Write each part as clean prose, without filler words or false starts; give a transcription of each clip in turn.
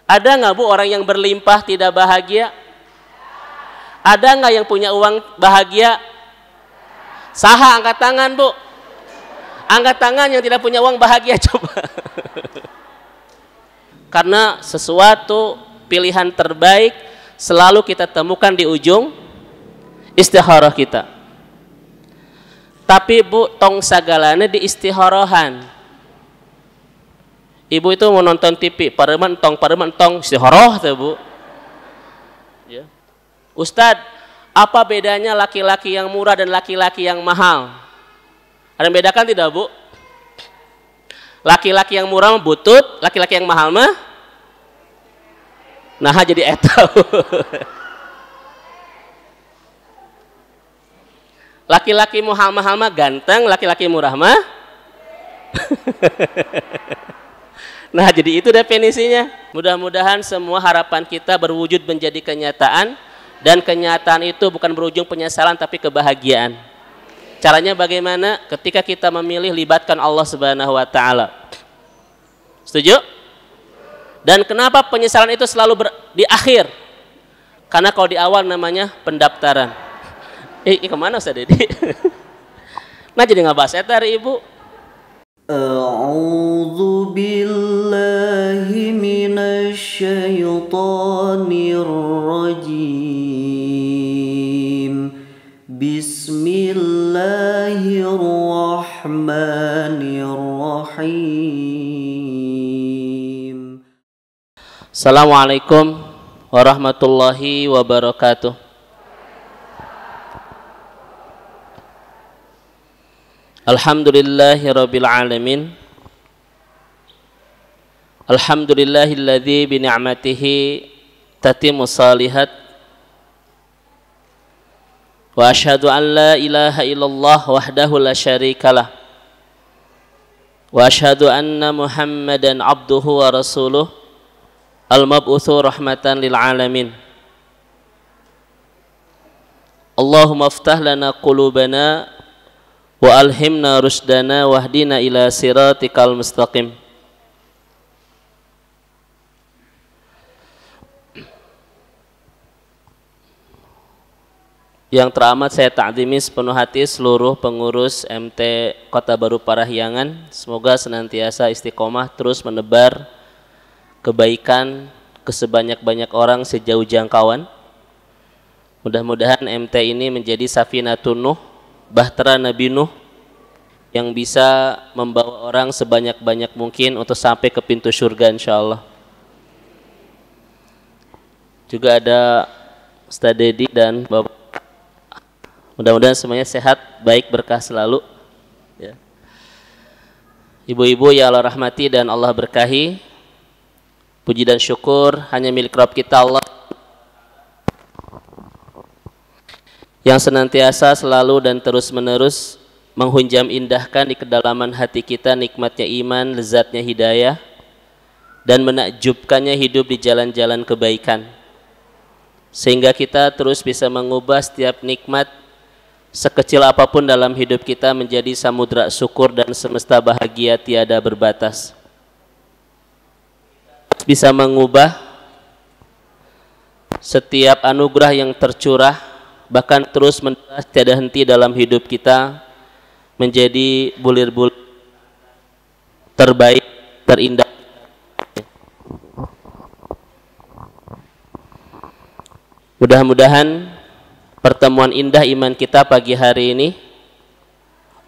Ada nggak Bu orang yang berlimpah tidak bahagia? Ada nggak yang punya uang bahagia? Saha angkat tangan Bu. Angkat tangan yang tidak punya uang bahagia coba. Karena sesuatu pilihan terbaik selalu kita temukan di ujung istikharah kita. Tapi Bu, tong sagalana di istikharohan. Ibu itu mau nonton TV, pareman tong istikharah tuh Bu. Ya. Ustadz, apa bedanya laki-laki yang murah dan laki-laki yang mahal? Ada yang bedakan tidak Bu? Laki-laki yang murah butut, laki-laki yang mahal mah? Nah jadi eta. Laki-laki mahal mah ganteng, laki-laki murah mah? Nah jadi itu definisinya. Mudah-mudahan semua harapan kita berwujud menjadi kenyataan, dan kenyataan itu bukan berujung penyesalan tapi kebahagiaan. Caranya bagaimana? Ketika kita memilih libatkan Allah Subhanahu wa taala. Setuju? Dan kenapa penyesalan itu selalu di akhir? Karena kalau di awal namanya pendaftaran. Kemana Ustaz Dedi? Nah jadi ngebahas eta hari Ibu. A'udzu billahi minasyaitonir rajim. Bismillahirrahmanirrahim. Assalamualaikum warahmatullahi wabarakatuh. Alhamdulillahirabbil alamin. Alhamdulillahilladzi bi ni'matihi tatimmu shalihat. Wa asyhadu an la ilaha illallah wahdahu la syarikalah. Wa asyhadu anna Muhammadan abduhu wa rasuluh al-mab'utsu rahmatan lil alamin. Allahumma iftah lana qulubana wa alhimna rusdana wahdina ila siratikal mustaqim. Yang teramat saya ta'zimi sepenuh hati seluruh pengurus MT Kota Baru Parahyangan. Semoga senantiasa istiqomah terus menebar kebaikan ke sebanyak-banyak orang sejauh jangkauan. Mudah-mudahan MT ini menjadi safinatun Nuh, bahtera Nabi Nuh, yang bisa membawa orang sebanyak-banyak mungkin untuk sampai ke pintu surga insyaallah. Juga ada Ustaz Dedi dan Bapak. Mudah-mudahan semuanya sehat, baik, berkah selalu ya. Ibu-ibu ya Allah rahmati dan Allah berkahi. Puji dan syukur hanya milik Rabb kita Allah yang senantiasa selalu dan terus-menerus menghunjam indahkan di kedalaman hati kita nikmatnya iman, lezatnya hidayah, dan menakjubkannya hidup di jalan-jalan kebaikan, sehingga kita terus bisa mengubah setiap nikmat sekecil apapun dalam hidup kita menjadi samudra syukur dan semesta bahagia tiada berbatas. Bisa mengubah setiap anugerah yang tercurah, bahkan terus menderas tiada henti dalam hidup kita, menjadi bulir-bulir terbaik, terindah. Mudah-mudahan pertemuan indah iman kita pagi hari ini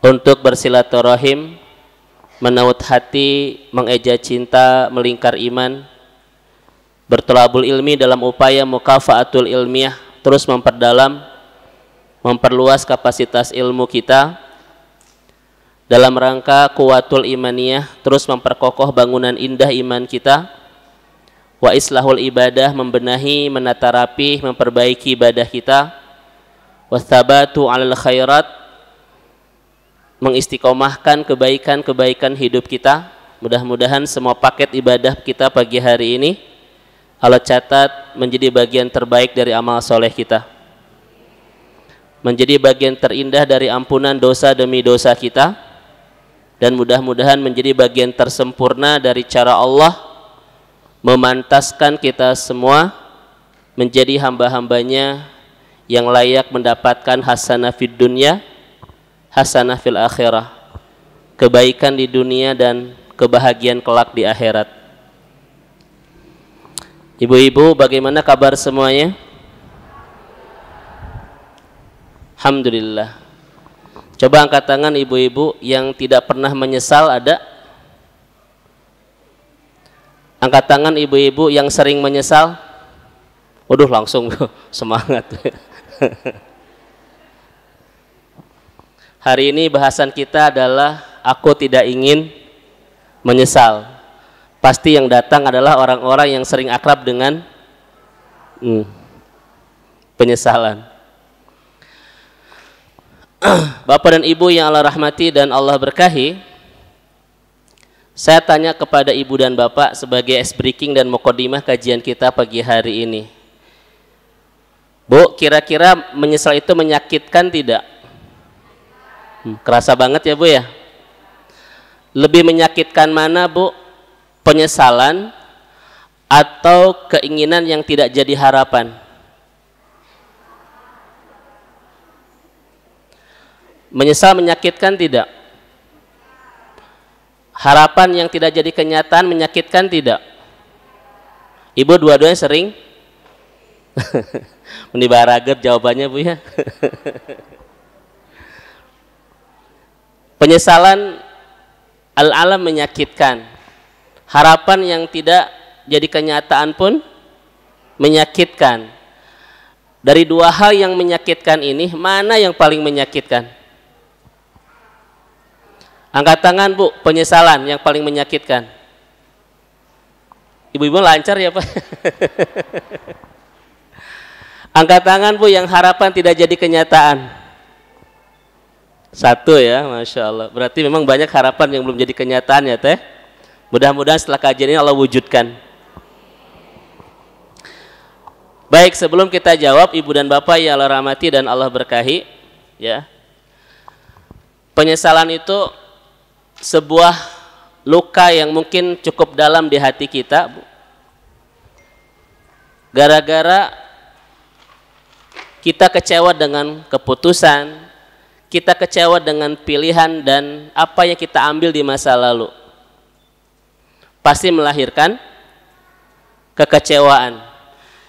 untuk bersilaturahim, menaut hati, mengeja cinta, melingkar iman, bertolabul ilmi dalam upaya mukafaatul ilmiah, terus memperdalam, memperluas kapasitas ilmu kita dalam rangka kuwatul imaniyah, terus memperkokoh bangunan indah iman kita, wa islahul ibadah, membenahi, menata rapih, memperbaiki ibadah kita, wastabatu alal khairat, mengistiqomahkan kebaikan-kebaikan hidup kita. Mudah-mudahan semua paket ibadah kita pagi hari ini Allah catat menjadi bagian terbaik dari amal soleh kita, menjadi bagian terindah dari ampunan dosa demi dosa kita, dan mudah-mudahan menjadi bagian tersempurna dari cara Allah memantaskan kita semua menjadi hamba-hambanya yang layak mendapatkan hasanah fid dunya, hasanah fil akhirah, kebaikan di dunia dan kebahagiaan kelak di akhirat. Ibu-ibu, bagaimana kabar semuanya? Alhamdulillah. Coba angkat tangan ibu-ibu yang tidak pernah menyesal, ada? Angkat tangan ibu-ibu yang sering menyesal. Waduh, langsung semangat. Hari ini bahasan kita adalah aku tidak ingin menyesal. Pasti yang datang adalah orang-orang yang sering akrab dengan penyesalan. Bapak dan Ibu yang Allah rahmati dan Allah berkahi, saya tanya kepada Ibu dan Bapak sebagai ice breaking dan muqaddimah kajian kita pagi hari ini. Bu, kira-kira menyesal itu menyakitkan tidak? Kerasa banget ya Bu ya? Lebih menyakitkan mana Bu? Penyesalan atau keinginan yang tidak jadi harapan? Menyesal menyakitkan tidak? Harapan yang tidak jadi kenyataan menyakitkan tidak? Ibu dua-duanya sering? Menibaraget jawabannya Bu ya. Penyesalan al-alam menyakitkan. Harapan yang tidak jadi kenyataan pun menyakitkan. Dari dua hal yang menyakitkan ini, mana yang paling menyakitkan? Angkat tangan Bu, penyesalan yang paling menyakitkan. Ibu-ibu lancar ya Pak? Angkat tangan Bu yang harapan tidak jadi kenyataan. Satu ya, Masya Allah. Berarti memang banyak harapan yang belum jadi kenyataan ya Teh. Mudah-mudahan setelah kajian ini Allah wujudkan. Baik, sebelum kita jawab Ibu dan Bapak yang Allah rahmati dan Allah berkahi, ya. Penyesalan itu sebuah luka yang mungkin cukup dalam di hati kita, Bu. Gara-gara kita kecewa dengan keputusan, kita kecewa dengan pilihan dan apa yang kita ambil di masa lalu. Pasti melahirkan kekecewaan.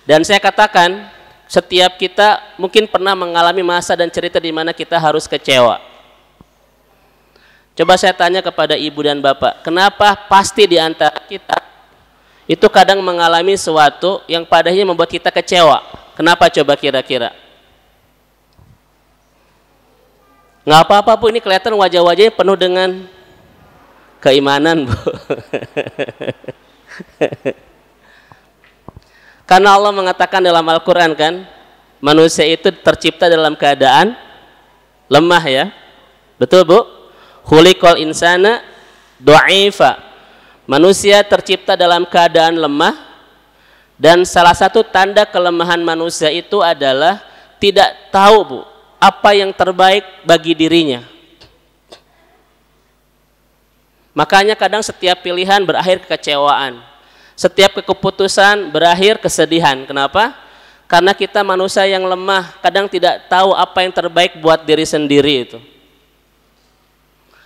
Dan saya katakan, setiap kita mungkin pernah mengalami masa dan cerita di mana kita harus kecewa. Coba saya tanya kepada Ibu dan Bapak, kenapa pasti di antara kita itu kadang mengalami sesuatu yang padanya membuat kita kecewa? Kenapa coba kira-kira? Nggak apa-apa Bu, ini kelihatan wajah-wajahnya penuh dengan keimanan Bu. Karena Allah mengatakan dalam Al-Quran kan, manusia itu tercipta dalam keadaan lemah ya. Betul Bu? Khuliqal insana dha'ifa. Manusia tercipta dalam keadaan lemah, dan salah satu tanda kelemahan manusia itu adalah tidak tahu Bu, apa yang terbaik bagi dirinya. Makanya kadang setiap pilihan berakhir kekecewaan. Setiap keputusan berakhir kesedihan. Kenapa? Karena kita manusia yang lemah, kadang tidak tahu apa yang terbaik buat diri sendiri itu.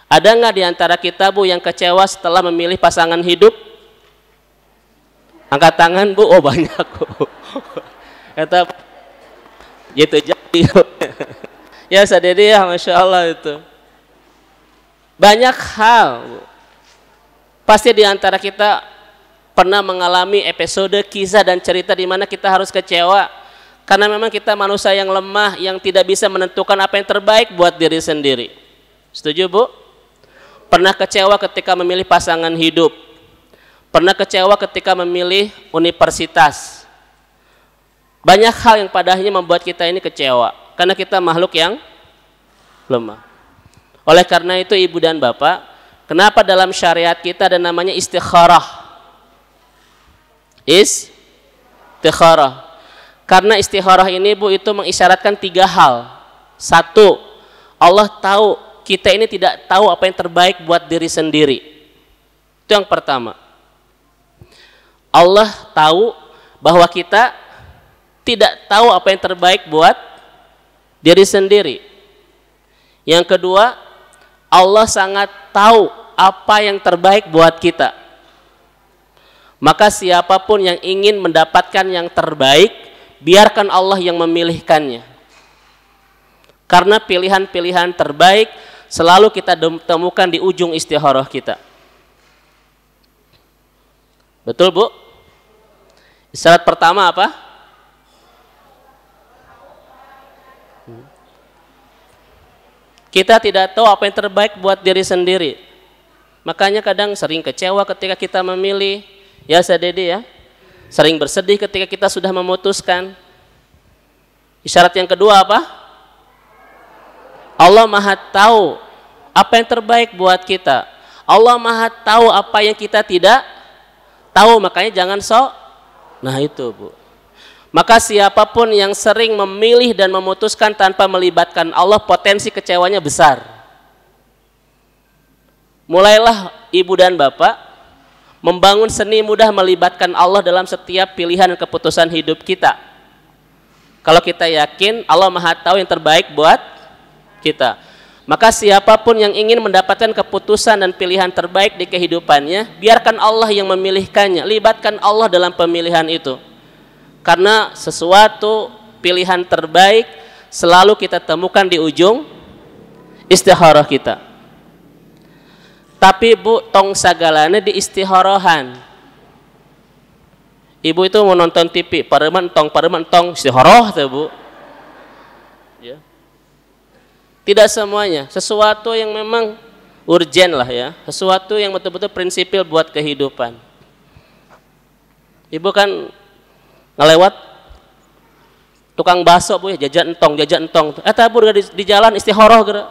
Ada nggak di antara kita Bu yang kecewa setelah memilih pasangan hidup? Angkat tangan Bu. Oh banyak Bu. Kata gitu jadi. Ya sadede ya, Masya Allah itu. Banyak hal Bu. Pasti di antara kita pernah mengalami episode kisah dan cerita di mana kita harus kecewa karena memang kita manusia yang lemah yang tidak bisa menentukan apa yang terbaik buat diri sendiri. Setuju Bu? Pernah kecewa ketika memilih pasangan hidup. Pernah kecewa ketika memilih universitas. Banyak hal yang padanya membuat kita ini kecewa karena kita makhluk yang lemah. Oleh karena itu Ibu dan Bapak, kenapa dalam syariat kita ada namanya istikharah? Istikharah. Karena istikharah ini Bu itu mengisyaratkan 3 hal. 1, Allah tahu kita ini tidak tahu apa yang terbaik buat diri sendiri. Itu yang pertama. Allah tahu bahwa kita tidak tahu apa yang terbaik buat diri sendiri. Yang kedua, Allah sangat tahu apa yang terbaik buat kita. Maka siapapun yang ingin mendapatkan yang terbaik, biarkan Allah yang memilihkannya. Karena pilihan-pilihan terbaik selalu kita temukan di ujung istikharah kita. Betul, Bu? Isyarat pertama apa? Kita tidak tahu apa yang terbaik buat diri sendiri. Makanya kadang sering kecewa ketika kita memilih. Ya, Sadede ya. Sering bersedih ketika kita sudah memutuskan. Isyarat yang kedua apa? Allah Maha tahu apa yang terbaik buat kita. Allah Maha tahu apa yang kita tidak tahu, makanya jangan sok. Nah itu, Bu. Maka siapapun yang sering memilih dan memutuskan tanpa melibatkan Allah, potensi kecewanya besar. Mulailah ibu dan bapak membangun seni mudah melibatkan Allah dalam setiap pilihan dan keputusan hidup kita. Kalau kita yakin Allah Maha tahu yang terbaik buat kita, maka siapapun yang ingin mendapatkan keputusan dan pilihan terbaik di kehidupannya, biarkan Allah yang memilihkannya, libatkan Allah dalam pemilihan itu. Karena sesuatu pilihan terbaik selalu kita temukan di ujung istikharah kita. Tapi Bu, tong sagalana di istikharohan. Ibu itu mau nonton TV, pareman tong istikharah tuh, Bu. Ya. Tidak semuanya, sesuatu yang memang urgen lah ya, sesuatu yang betul-betul prinsipil buat kehidupan. Ibu kan ngelewat tukang bakso, Bu, ya, jajan entong. Bu di jalan istikharah geura.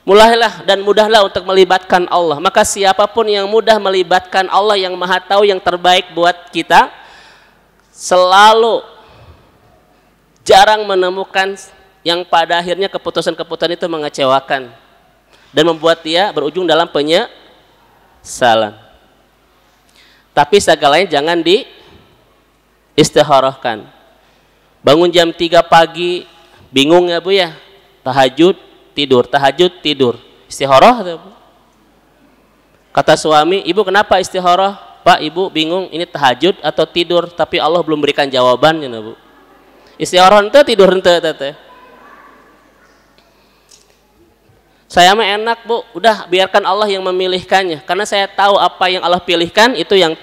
Mulailah dan mudahlah untuk melibatkan Allah. Maka siapapun yang mudah melibatkan Allah yang Maha tahu yang terbaik buat kita, selalu jarang menemukan yang pada akhirnya keputusan-keputusan itu mengecewakan dan membuat dia berujung dalam penyesalan. Tapi segalanya jangan di istikharahkan. Bangun jam 3 pagi, bingung ya, Bu ya? Tahajud, tidur. Istikharah tuh, Bu. Kata suami, "Ibu kenapa istikharah?" "Pak, Ibu bingung ini tahajud atau tidur, tapi Allah belum berikan jawabannya, Bu." Istikharah ente, tidur ente, teteh. Saya mah enak, Bu, udah biarkan Allah yang memilihkannya, karena saya tahu apa yang Allah pilihkan itu yang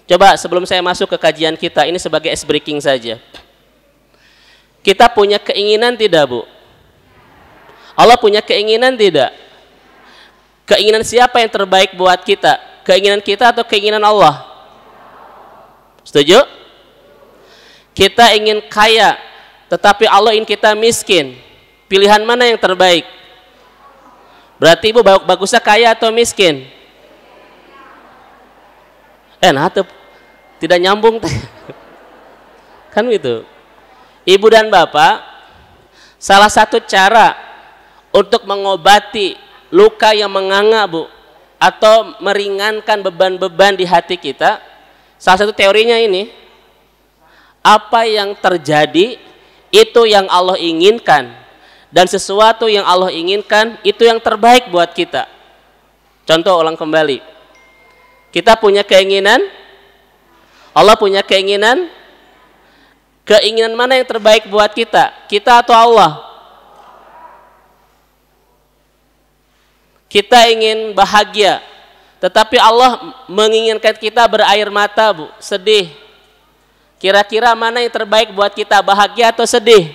Coba sebelum saya masuk ke kajian kita, ini sebagai ice breaking saja. Kita punya keinginan tidak, Bu? Allah punya keinginan tidak? Keinginan siapa yang terbaik buat kita? Keinginan kita atau keinginan Allah? Setuju? Kita ingin kaya, tetapi Allah ingin kita miskin. Pilihan mana yang terbaik? Berarti Ibu bagusnya kaya atau miskin? Nah tuh tidak nyambung kan gitu. Ibu dan bapak, salah satu cara untuk mengobati luka yang menganga, Bu, atau meringankan beban-beban di hati kita, salah satu teorinya ini, apa yang terjadi itu yang Allah inginkan, dan sesuatu yang Allah inginkan itu yang terbaik buat kita. Contoh, ulang kembali, kita punya keinginan, Allah punya keinginan. Keinginan mana yang terbaik buat kita? Kita atau Allah? Kita ingin bahagia, tetapi Allah menginginkan kita berair mata, Bu, sedih. Kira-kira mana yang terbaik buat kita, bahagia atau sedih?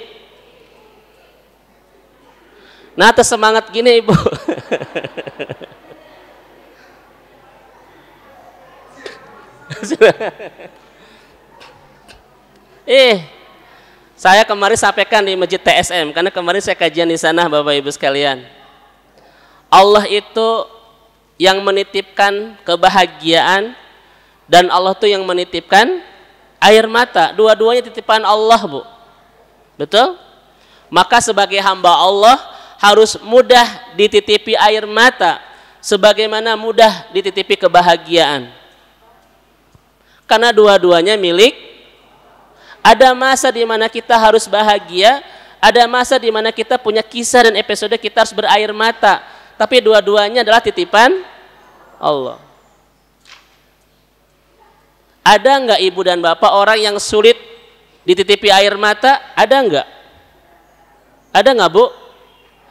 Nah, semangat gini, Ibu. Saya kemarin sampaikan di Masjid TSM, karena kemarin saya kajian di sana, Bapak Ibu sekalian. Allah itu yang menitipkan kebahagiaan, dan Allah tuh yang menitipkan air mata. Dua-duanya titipan Allah, Bu. Betul? Maka sebagai hamba Allah harus mudah dititipi air mata, sebagaimana mudah dititipi kebahagiaan. Karena dua-duanya milik. Ada masa di mana kita harus bahagia, ada masa di mana kita punya kisah dan episode kita harus berair mata. Tapi dua-duanya adalah titipan Allah. Ada enggak ibu dan bapak orang yang sulit dititipi air mata? Ada enggak? Ada enggak, Bu?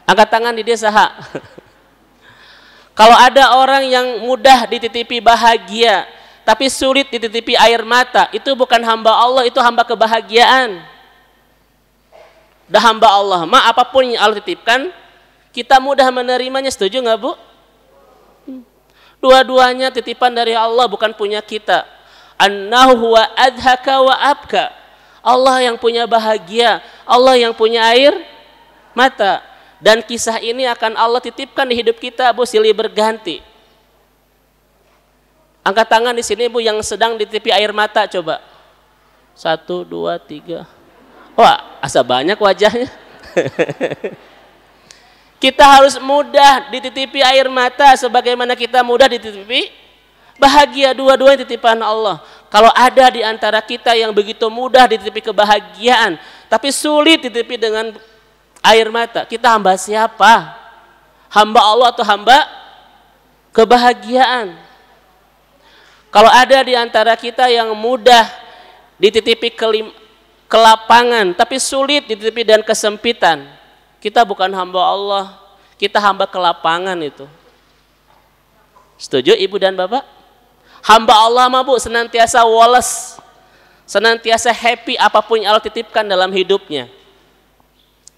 Angkat tangan di desa. Kalau ada orang yang mudah dititipi bahagia, tapi sulit dititipi air mata, itu bukan hamba Allah, itu hamba kebahagiaan. Dah hamba Allah, apapun yang Allah titipkan, kita mudah menerimanya. Setuju nggak, Bu? Dua-duanya titipan dari Allah, bukan punya kita. Annahu huwa adhaka wa abka. Allah yang punya bahagia, Allah yang punya air mata. Dan kisah ini akan Allah titipkan di hidup kita, Bu, silih berganti. Angkat tangan di sini, Bu, yang sedang dititipi air mata, coba. 1, 2, 3. Wah, asa banyak wajahnya. Kita harus mudah dititipi air mata sebagaimana kita mudah dititipi bahagia. Dua-duanya titipan Allah. Kalau ada di antara kita yang begitu mudah dititipi kebahagiaan, tapi sulit dititipi dengan air mata, kita hamba siapa? Hamba Allah atau hamba kebahagiaan? Kalau ada di antara kita yang mudah dititipi kelapangan, tapi sulit dititipi dan kesempitan, kita bukan hamba Allah, kita hamba kelapangan itu. Setuju ibu dan bapak? Hamba Allah mah, Bu, senantiasa woles, senantiasa happy apapun yang Allah titipkan dalam hidupnya.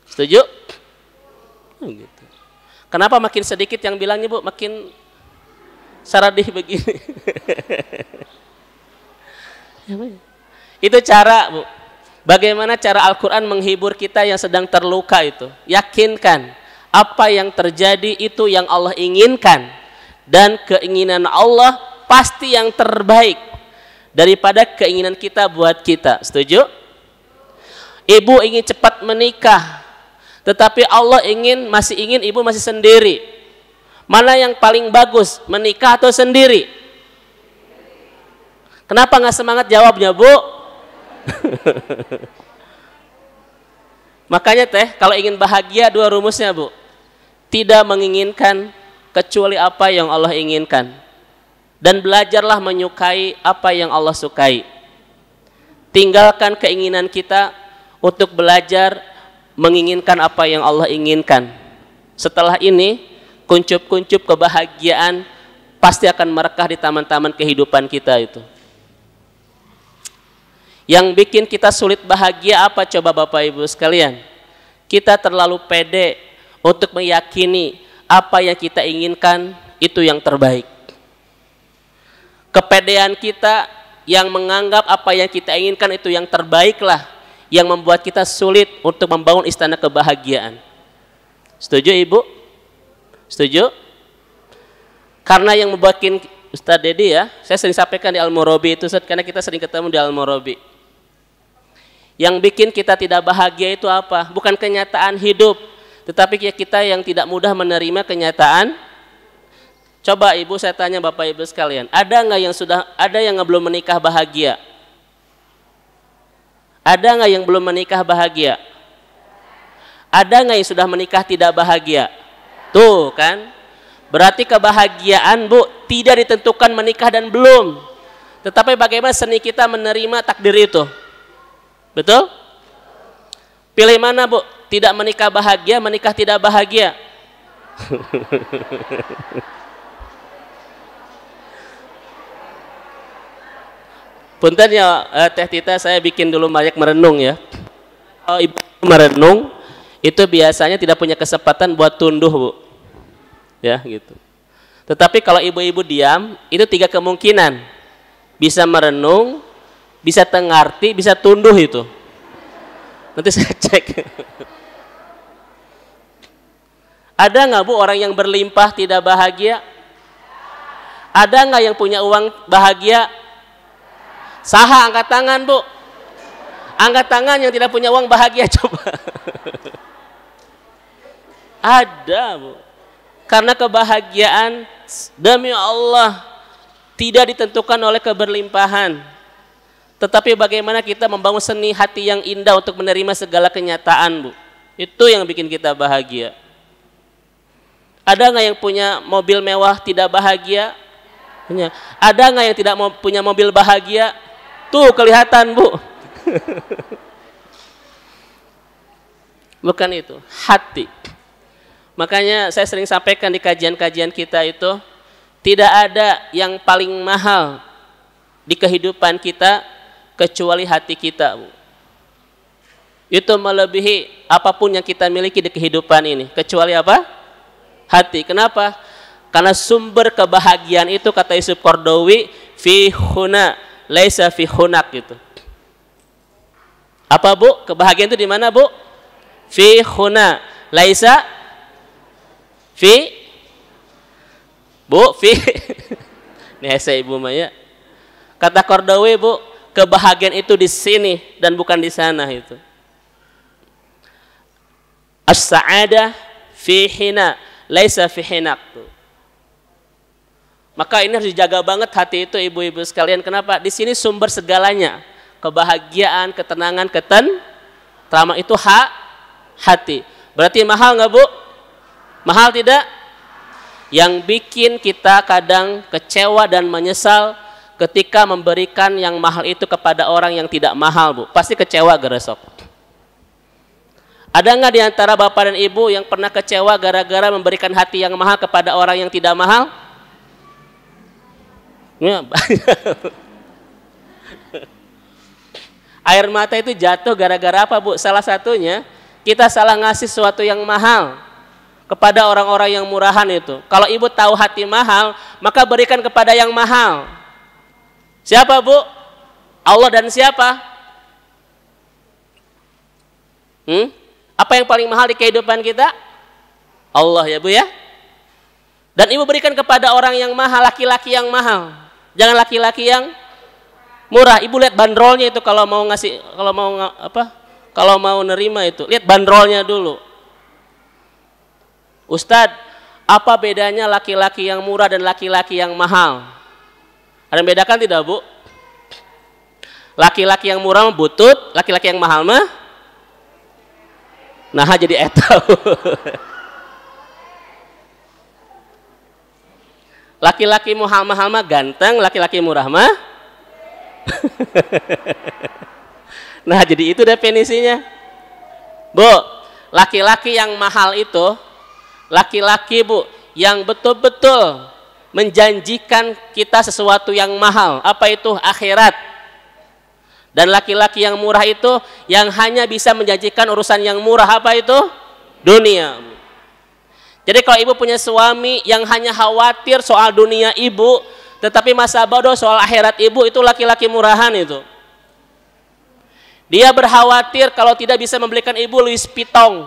Setuju? Gitu. Kenapa makin sedikit yang bilangnya, Bu? Makin saradih begini. Itu cara, Bu. Bagaimana cara Al-Quran menghibur kita yang sedang terluka itu. Yakinkan apa yang terjadi itu yang Allah inginkan. Dan keinginan Allah pasti yang terbaik daripada keinginan kita buat kita. Setuju? Ibu ingin cepat menikah, tetapi Allah masih ingin ibu masih sendiri. Mana yang paling bagus, menikah atau sendiri? Kenapa nggak semangat jawabnya, Bu? Makanya kalau ingin bahagia, dua rumusnya, Bu. Tidak menginginkan kecuali apa yang Allah inginkan. Dan belajarlah menyukai apa yang Allah sukai. Tinggalkan keinginan kita untuk belajar menginginkan apa yang Allah inginkan. Setelah ini, kuncup-kuncup kebahagiaan pasti akan merekah di taman-taman kehidupan kita itu. Yang bikin kita sulit bahagia apa coba Bapak Ibu sekalian? Kita terlalu pede untuk meyakini apa yang kita inginkan itu yang terbaik. Kepedean kita yang menganggap apa yang kita inginkan itu yang terbaiklah yang membuat kita sulit untuk membangun istana kebahagiaan. Setuju Ibu? Setuju? Karena yang membuat Ustaz Dedi ya, saya sering sampaikan di Al-Murabi itu Ustaz, karena kita sering ketemu di Al-Murabi. Yang bikin kita tidak bahagia itu apa? Bukan kenyataan hidup, tetapi kita yang tidak mudah menerima kenyataan. Coba Ibu saya tanya Bapak Ibu sekalian, ada yang belum menikah bahagia? Ada nggak yang belum menikah bahagia? Ada nggak yang sudah menikah tidak bahagia? Tuh kan, berarti kebahagiaan, Bu, tidak ditentukan menikah dan belum, tetapi bagaimana seni kita menerima takdir itu. Betul? Pilih mana, Bu? Tidak menikah bahagia, menikah tidak bahagia? Punten ya Teh Tita, saya bikin dulu banyak merenung ya. Kalau ibu merenung, itu biasanya tidak punya kesempatan buat tunduh, Bu. Ya, gitu. Tetapi kalau ibu-ibu diam, itu 3 kemungkinan. Bisa merenung, bisa tengarti, bisa tunduh itu. Nanti saya cek. Ada nggak, Bu, orang yang berlimpah tidak bahagia? Ada nggak yang punya uang bahagia? Saha angkat tangan, Bu. Angkat tangan yang tidak punya uang bahagia, coba. Ada, Bu. Karena kebahagiaan demi Allah tidak ditentukan oleh keberlimpahan, tetapi bagaimana kita membangun seni hati yang indah untuk menerima segala kenyataan, Bu. Itu yang bikin kita bahagia. Ada nggak yang punya mobil mewah tidak bahagia? Punya. Ada nggak yang tidak punya mobil bahagia? Tuh kelihatan, Bu. Bukan itu, hati. Makanya saya sering sampaikan di kajian-kajian kita itu, tidak ada yang paling mahal di kehidupan kita kecuali hati kita, Bu. Itu melebihi apapun yang kita miliki di kehidupan ini. Kecuali apa? Hati. Kenapa? Karena sumber kebahagiaan itu, kata Yusuf Qaradawi, fi huna laisa fi hunak gitu. Apa, Bu? Kebahagiaan itu di mana, Bu? Fi huna laisa fi Bu, fi ini saya Ibu Maya. Kata Qaradawi, Bu, kebahagiaan itu di sini dan bukan di sana itu. As-sa'adah fi hina laisa fi hinak tuh. Maka ini harus dijaga banget hati itu, ibu-ibu sekalian. Kenapa? Di sini sumber segalanya. Kebahagiaan, ketenangan, ketentraman itu hati. Berarti mahal nggak, Bu? Mahal tidak? Yang bikin kita kadang kecewa dan menyesal ketika memberikan yang mahal itu kepada orang yang tidak mahal, Bu. Pasti kecewa geresok. Ada nggak di antara bapak dan ibu yang pernah kecewa gara-gara memberikan hati yang mahal kepada orang yang tidak mahal? Ya, air mata itu jatuh gara-gara apa, Bu? Salah satunya kita salah ngasih sesuatu yang mahal kepada orang-orang yang murahan itu. Kalau ibu tahu hati mahal, maka berikan kepada yang mahal. Siapa, Bu? Allah dan siapa? Apa yang paling mahal di kehidupan kita? Allah, ya, Bu, ya. Dan ibu berikan kepada orang yang mahal, laki-laki yang mahal. Jangan laki-laki yang murah. Ibu lihat bandrolnya itu kalau mau ngasih, kalau mau nerima itu, lihat bandrolnya dulu. Ustadz, apa bedanya laki-laki yang murah dan laki-laki yang mahal? Ada yang bedakan tidak, Bu? Laki-laki yang murah butut, laki-laki yang mahal mah? Nah, jadi etau. Laki-laki mahal-mahal mah ganteng, laki-laki murah mah? Nah, jadi itu definisinya. Bu, laki-laki yang mahal itu, laki-laki, Bu, yang betul-betul menjanjikan kita sesuatu yang mahal. Apa itu? Akhirat. Dan laki-laki yang murah itu yang hanya bisa menjanjikan urusan yang murah. Apa itu? Dunia. Jadi kalau ibu punya suami yang hanya khawatir soal dunia ibu, tetapi masa bodoh soal akhirat ibu, itu laki-laki murahan itu. Dia berkhawatir kalau tidak bisa membelikan ibu Louis Vuitton.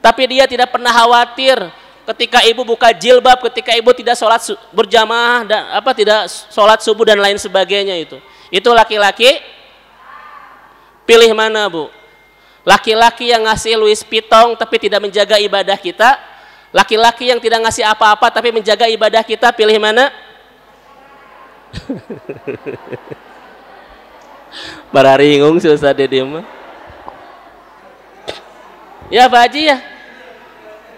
Tapi dia tidak pernah khawatir ketika ibu buka jilbab, ketika ibu tidak sholat berjamaah dan tidak sholat subuh dan lain sebagainya itu. Itu laki-laki. Pilih mana, Bu? Laki-laki yang ngasih Louis Vuitton tapi tidak menjaga ibadah kita, laki-laki yang tidak ngasih apa-apa tapi menjaga ibadah kita, pilih mana? Bararingung susah dia mah. Ya, Pak Haji ya.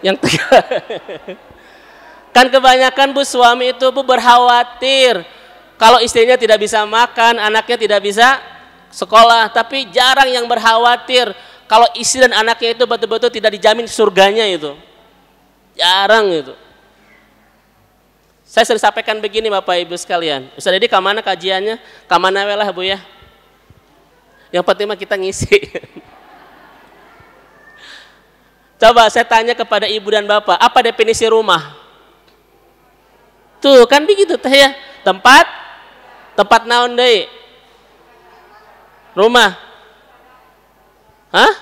Yang kan kebanyakan, Bu, suami itu, Bu, berkhawatir kalau istrinya tidak bisa makan, anaknya tidak bisa sekolah, tapi jarang yang berkhawatir kalau istri dan anaknya itu betul-betul tidak dijamin surganya itu. Jarang itu. Saya sering sampaikan begini, Bapak Ibu sekalian. Ustaz Dedi kemana kajiannya? Kemana lah, Bu, ya. Yang penting mah kita ngisi. Coba saya tanya kepada ibu dan bapak, apa definisi rumah? Tuh kan begitu teh ya. Tempat naon deui? Rumah. Hah?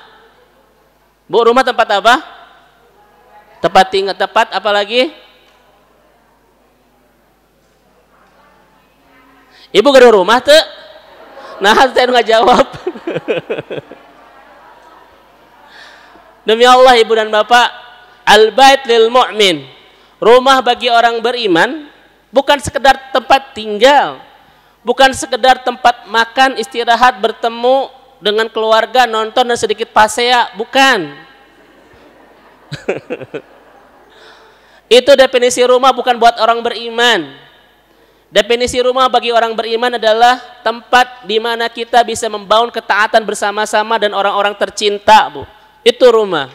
Bu, rumah tempat apa? Tempat tinggal, tempat apa lagi? Ibu gak ada rumah tuh? Nah, saya nggak jawab. Demi Allah, ibu dan bapak, Al-bait lil mu'min. Rumah bagi orang beriman bukan sekedar tempat tinggal, bukan sekedar tempat makan, istirahat, bertemu dengan keluarga, nonton dan sedikit pasea, bukan. Itu definisi rumah bukan buat orang beriman. Definisi rumah bagi orang beriman adalah tempat di mana kita bisa membangun ketaatan bersama-sama dan orang-orang tercinta, Bu. Itu rumah.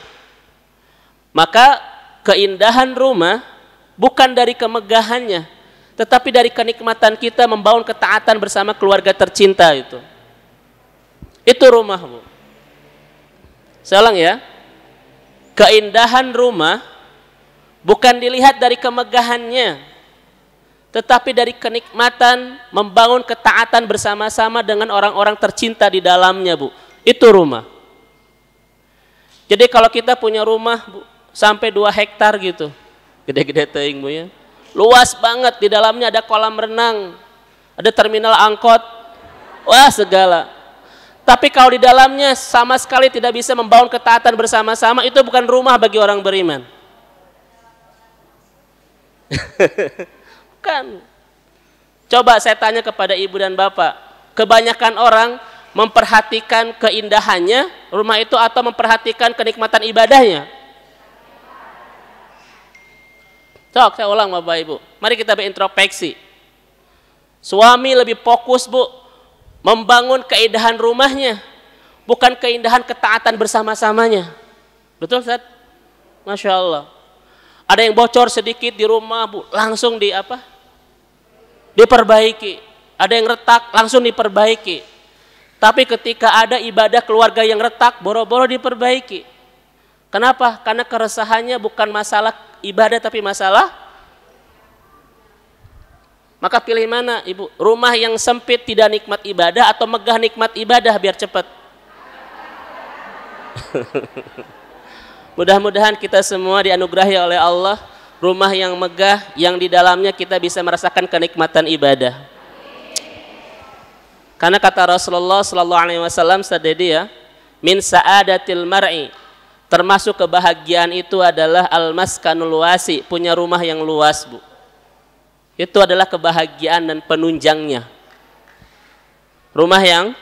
Maka keindahan rumah bukan dari kemegahannya, tetapi dari kenikmatan kita membangun ketaatan bersama keluarga tercinta itu. Itu rumah, Bu. Saya ulang ya. Keindahan rumah bukan dilihat dari kemegahannya, tetapi dari kenikmatan membangun ketaatan bersama-sama dengan orang-orang tercinta di dalamnya, Bu. Itu rumah. Jadi kalau kita punya rumah, Bu, sampai 2 hektar gitu, gede-gede teuing, Bu, ya. Luas banget, di dalamnya ada kolam renang, ada terminal angkot, wah segala. Tapi kalau di dalamnya sama sekali tidak bisa membangun ketaatan bersama-sama, itu bukan rumah bagi orang beriman. Bukan. Coba saya tanya kepada ibu dan bapak, kebanyakan orang memperhatikan keindahannya rumah itu atau memperhatikan kenikmatan ibadahnya? Sok, saya ulang Bapak Ibu. Mari kita berintrospeksi. Suami lebih fokus, Bu, membangun keindahan rumahnya, bukan keindahan ketaatan bersama-samanya. Betul, Ustaz? Masya Allah. Ada yang bocor sedikit di rumah, Bu, langsung diperbaiki. Ada yang retak, langsung diperbaiki. Tapi ketika ada ibadah keluarga yang retak, boro-boro diperbaiki. Kenapa? Karena keresahannya bukan masalah ibadah tapi masalah. Maka pilih mana, Ibu? Rumah yang sempit tidak nikmat ibadah atau megah nikmat ibadah biar cepat? Mudah-mudahan kita semua dianugerahi oleh Allah rumah yang megah yang di dalamnya kita bisa merasakan kenikmatan ibadah. Karena kata Rasulullah sallallahu alaihi wasallam tadi ya, min sa'adatil mar'i, termasuk kebahagiaan itu adalah al-maskanul wasi, punya rumah yang luas, Bu. Itu adalah kebahagiaan dan penunjangnya. Rumah yang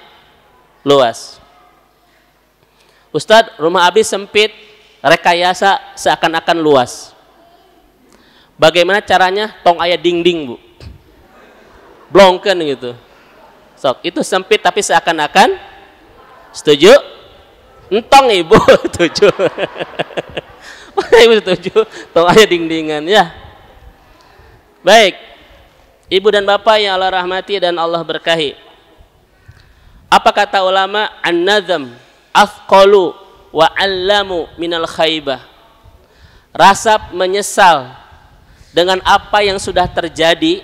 luas. Ustadz, rumah Abi sempit, rekayasa seakan-akan luas. Bagaimana caranya? Tong aya dinding, Bu. Blongkeun gitu. Sok, itu sempit tapi seakan-akan. Setuju? Entong Ibu, setuju. Ibu setuju, tong aya dindingan ya. Baik, Ibu dan Bapak yang Allah rahmati dan Allah berkahi. Apa kata ulama? An-nazam afqalu wa 'allamu minal khaybah. Rasa menyesal dengan apa yang sudah terjadi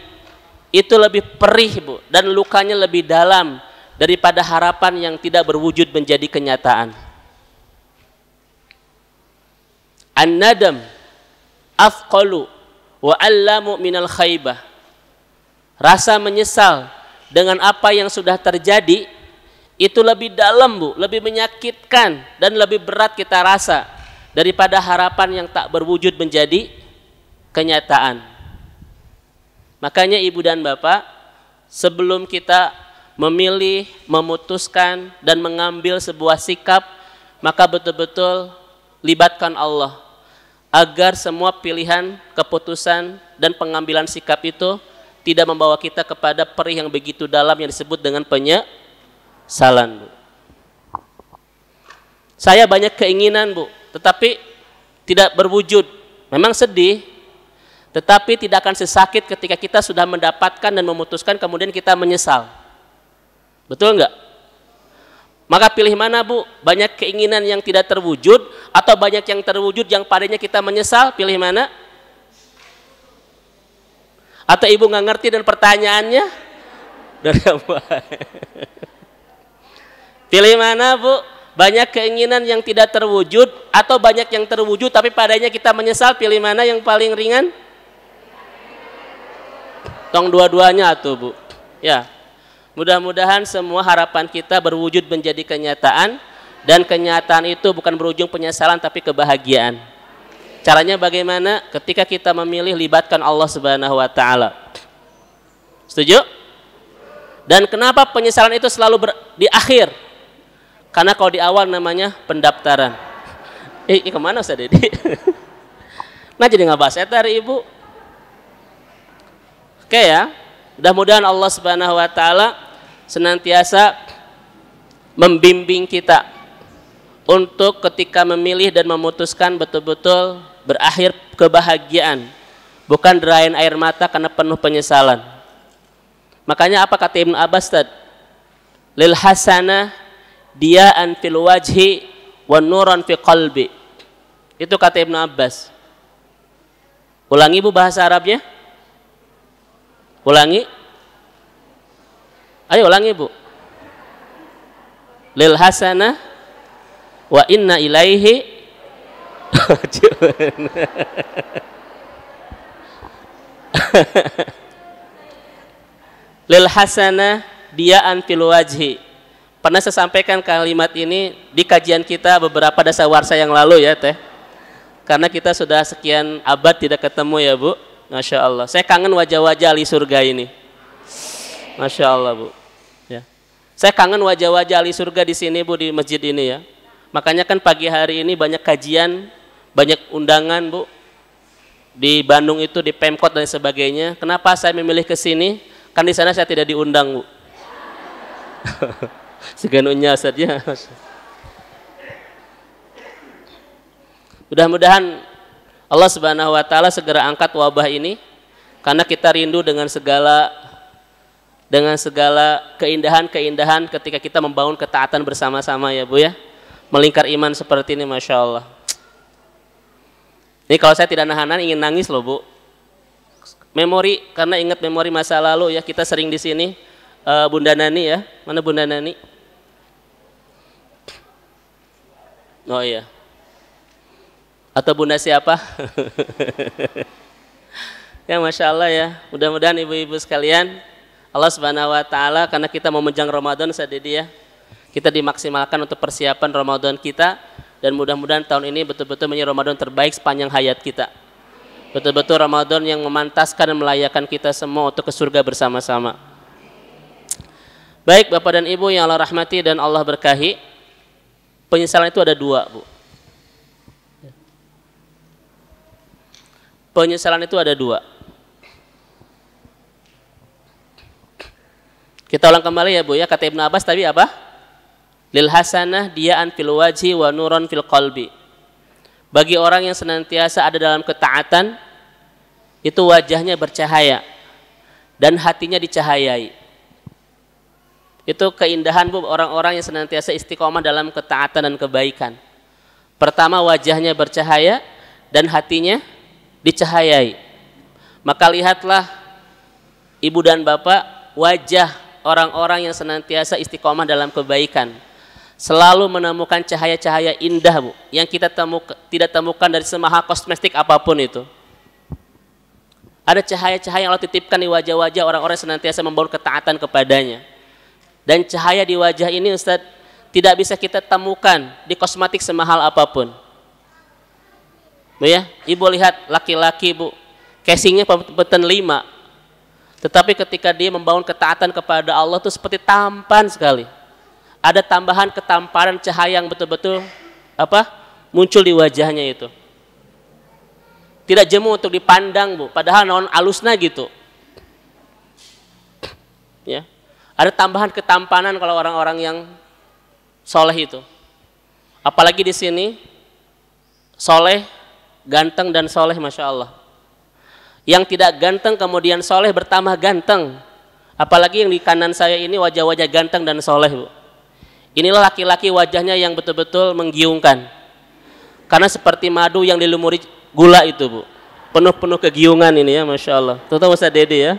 itu lebih perih, Bu, dan lukanya lebih dalam daripada harapan yang tidak berwujud menjadi kenyataan. An-nadam afqalu wa 'allamu minal khaybah. Rasa menyesal dengan apa yang sudah terjadi itu lebih dalam, Bu, lebih menyakitkan dan lebih berat kita rasa daripada harapan yang tak berwujud menjadi kenyataan. Makanya Ibu dan Bapak, sebelum kita memilih, memutuskan dan mengambil sebuah sikap, maka betul-betul libatkan Allah agar semua pilihan, keputusan dan pengambilan sikap itu tidak membawa kita kepada perih yang begitu dalam yang disebut dengan penyesalan, Bu. Saya banyak keinginan, Bu, tetapi tidak berwujud. Memang sedih, tetapi tidak akan sesakit ketika kita sudah mendapatkan dan memutuskan kemudian kita menyesal. Betul enggak? Maka pilih mana, Bu? Banyak keinginan yang tidak terwujud atau banyak yang terwujud yang padanya kita menyesal? Pilih mana? Atau Ibu nggak ngerti dan pertanyaannya? Dari apa? Pilih mana, Bu? Banyak keinginan yang tidak terwujud atau banyak yang terwujud tapi padanya kita menyesal? Pilih mana yang paling ringan? Tong dua-duanya tuh, Bu. Ya. Mudah-mudahan semua harapan kita berwujud menjadi kenyataan dan kenyataan itu bukan berujung penyesalan tapi kebahagiaan. Caranya bagaimana? Ketika kita memilih, libatkan Allah Subhanahu wa taala. Setuju? Dan kenapa penyesalan itu selalu di akhir? Karena kalau di awal namanya pendaftaran. Kemana Ustaz Dedi? Nah jadi nggak bahas eta hari ibu. Oke ya. Mudah-mudahan Allah Subhanahu wa taala senantiasa membimbing kita untuk ketika memilih dan memutuskan betul-betul berakhir kebahagiaan, bukan derain air mata karena penuh penyesalan. Makanya apa kata Ibnu Abbas tadi? Lil hasanah diaan fil wajhi wan nuran fi qalbi. Itu kata Ibnu Abbas. Ulangi Bu bahasa Arabnya. Ulangi. Ayo ulangi Bu. Lil hasanah wa inna ilaihi lil hasanah diaan fil wajhi. Pernah saya sampaikan kalimat ini di kajian kita beberapa dasawarsa yang lalu ya teh. Karena kita sudah sekian abad tidak ketemu ya Bu. Masya Allah. Saya kangen wajah-wajah ahli surga ini. Masya Allah Bu. Ya. Saya kangen wajah-wajah ahli surga di sini Bu, di masjid ini ya. Makanya kan pagi hari ini banyak kajian, banyak undangan Bu. Di Bandung itu di Pemkot dan sebagainya. Kenapa saya memilih ke sini? Kan di sana saya tidak diundang Bu. Seganunya saja. Mudah-mudahan Allah Subhanahu wa taala segera angkat wabah ini karena kita rindu dengan segala keindahan-keindahan ketika kita membangun ketaatan bersama-sama ya Bu ya. Melingkar iman seperti ini, Masya Allah. Ini kalau saya tidak nahan ingin nangis loh Bu. Memori, karena ingat memori masa lalu ya, kita sering di sini. Bunda Nani ya, mana Bunda Nani? Oh iya. Atau Bunda siapa? Ya Masya Allah ya, mudah-mudahan ibu-ibu sekalian, Allah Subhanahu wa taala karena kita mau menjelang Ramadan Sadedi ya. Kita dimaksimalkan untuk persiapan Ramadan kita dan mudah-mudahan tahun ini betul-betul menjadi Ramadan terbaik sepanjang hayat kita. Betul-betul Ramadan yang memantaskan dan melayakan kita semua untuk ke surga bersama-sama. Baik Bapak dan Ibu yang Allah rahmati dan Allah berkahi, penyesalan itu ada dua Bu. Penyesalan itu ada dua. Kita ulang kembali ya Bu ya, kata Ibnu Abbas tadi apa? Lil hasanah diaan fil wajhi wa nuron fil qalbi. Bagi orang yang senantiasa ada dalam ketaatan, itu wajahnya bercahaya dan hatinya dicahayai. Itu keindahan Bu orang-orang yang senantiasa istiqomah dalam ketaatan dan kebaikan. Pertama wajahnya bercahaya dan hatinya dicahayai. Maka lihatlah Ibu dan Bapak, wajah orang-orang yang senantiasa istiqomah dalam kebaikan selalu menemukan cahaya-cahaya indah Bu, yang kita tidak temukan dari semahal kosmetik apapun itu. Ada cahaya-cahaya yang Allah titipkan di wajah-wajah orang-orang yang senantiasa membangun ketaatan kepadanya. Dan cahaya di wajah ini Ustaz tidak bisa kita temukan di kosmetik semahal apapun. Bu ya, Ibu lihat laki-laki Bu, casingnya peten 5. Tetapi ketika dia membangun ketaatan kepada Allah itu seperti tampan sekali. Ada tambahan ketampanan cahaya yang betul-betul muncul di wajahnya itu. Tidak jemu untuk dipandang Bu, padahal non alusna gitu. Ya. Ada tambahan ketampanan kalau orang-orang yang soleh itu. Apalagi di sini soleh, ganteng dan soleh, Masya Allah. Yang tidak ganteng kemudian soleh bertambah ganteng. Apalagi yang di kanan saya ini wajah-wajah ganteng dan soleh Bu. Inilah laki-laki wajahnya yang betul-betul menggiungkan. Karena seperti madu yang dilumuri gula itu Bu. Penuh-penuh kegiungan ini ya Masya Allah. Tahu Ustaz Dede ya.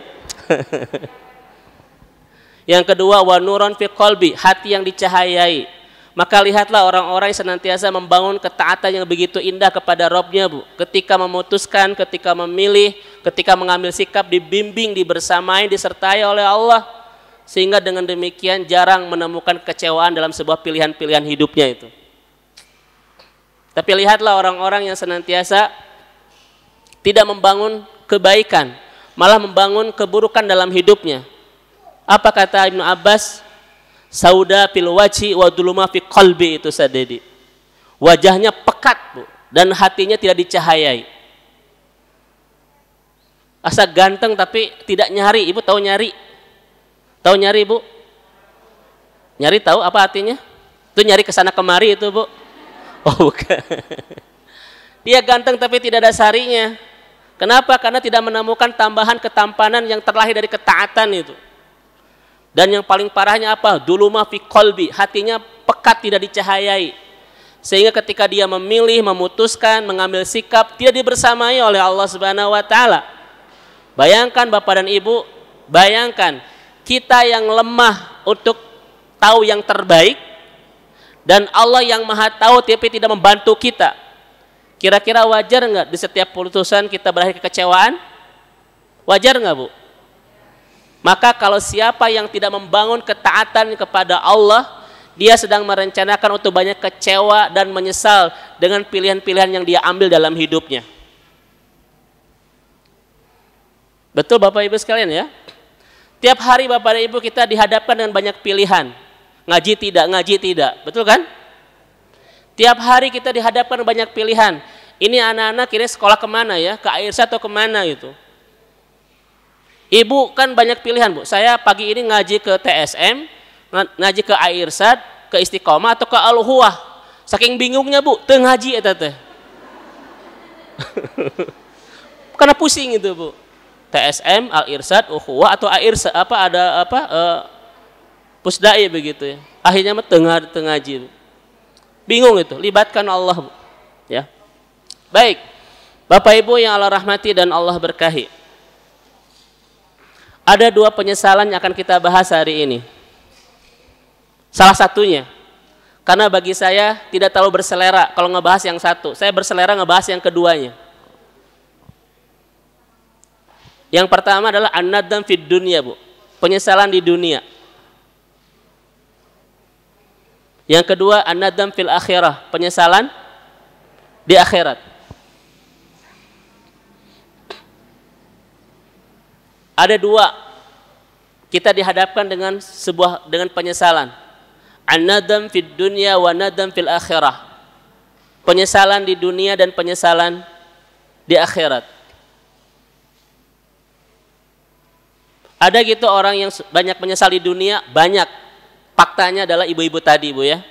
Yang kedua wa nuron fi qalbi, hati yang dicahayai. Maka lihatlah orang-orang yang senantiasa membangun ketaatan yang begitu indah kepada Rabb-Nya Bu. Ketika memutuskan, ketika memilih, ketika mengambil sikap dibimbing, dibersamai, disertai oleh Allah. Sehingga dengan demikian jarang menemukan kekecewaan dalam sebuah pilihan-pilihan hidupnya itu. Tapi lihatlah orang-orang yang senantiasa tidak membangun kebaikan, malah membangun keburukan dalam hidupnya. Apa kata Ibnu Abbas? Sauda fil wajhi wa dhuluma fi qalbi, itu sadedi. Wajahnya pekat, Bu, dan hatinya tidak dicahayai. Asa ganteng tapi tidak nyari. Ibu tahu nyari? Tahu nyari, Bu? Nyari tahu apa artinya? Itu nyari kesana kemari itu, Bu. Oh, bukan. Dia ganteng tapi tidak ada sarinya. Kenapa? Karena tidak menemukan tambahan ketampanan yang terlahir dari ketaatan itu. Dan yang paling parahnya apa? Dhuluma fi qalbi, hatinya pekat, tidak dicahayai. Sehingga ketika dia memilih, memutuskan, mengambil sikap, tidak dibersamai oleh Allah Subhanahu wa taala. Bayangkan Bapak dan Ibu, bayangkan kita yang lemah untuk tahu yang terbaik dan Allah yang Maha tahu tapi tidak membantu kita. Kira-kira wajar nggak di setiap putusan kita berakhir kekecewaan? Wajar nggak, Bu? Maka kalau siapa yang tidak membangun ketaatan kepada Allah, dia sedang merencanakan untuk banyak kecewa dan menyesal dengan pilihan-pilihan yang dia ambil dalam hidupnya. Betul Bapak Ibu sekalian ya? Tiap hari Bapak dan Ibu kita dihadapkan dengan banyak pilihan. Ngaji tidak. Betul kan? Tiap hari kita dihadapkan dengan banyak pilihan. Ini anak-anak kira sekolah kemana ya? Ke Airsad atau kemana gitu? Ibu kan banyak pilihan, Bu. Saya pagi ini ngaji ke TSM, ngaji ke Airsad, ke Istiqomah atau ke Al-Huwah. Saking bingungnya, Bu, teu ngaji eta teh. Karena pusing itu, Bu. TSM, Al-Irsad, Al-Huwah atau Airsad Pusdai begitu ya. Akhirnya mah teu ngaji. Bingung itu, libatkan Allah, Bu. Ya. Baik. Bapak Ibu yang Allah rahmati dan Allah berkahi. Ada dua penyesalan yang akan kita bahas hari ini. Salah satunya, karena bagi saya tidak terlalu berselera kalau ngebahas yang satu. Saya berselera ngebahas yang keduanya. Yang pertama adalah an-nadam fid dunya, Bu. Penyesalan di dunia. Yang kedua an-nadam fil akhirah. Penyesalan di akhirat. Ada dua, kita dihadapkan dengan penyesalan. An-nadam fid dunya wa nadam fil akhirah. Penyesalan di dunia dan penyesalan di akhirat. Ada gitu orang yang banyak menyesal di dunia, banyak. Faktanya adalah ibu-ibu tadi, Bu ya.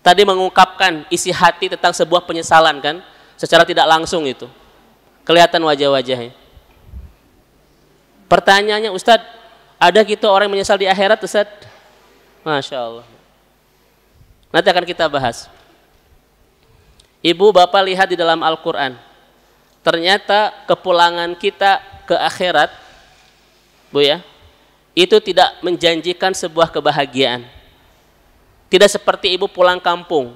Tadi mengungkapkan isi hati tentang sebuah penyesalan kan, secara tidak langsung itu. Kelihatan wajah-wajahnya. Pertanyaannya, Ustadz, ada gitu orang yang menyesal di akhirat, Ustadz? Masya Allah. Nanti akan kita bahas. Ibu, Bapak lihat di dalam Al-Quran. Ternyata kepulangan kita ke akhirat, Bu ya, itu tidak menjanjikan sebuah kebahagiaan. Tidak seperti ibu pulang kampung.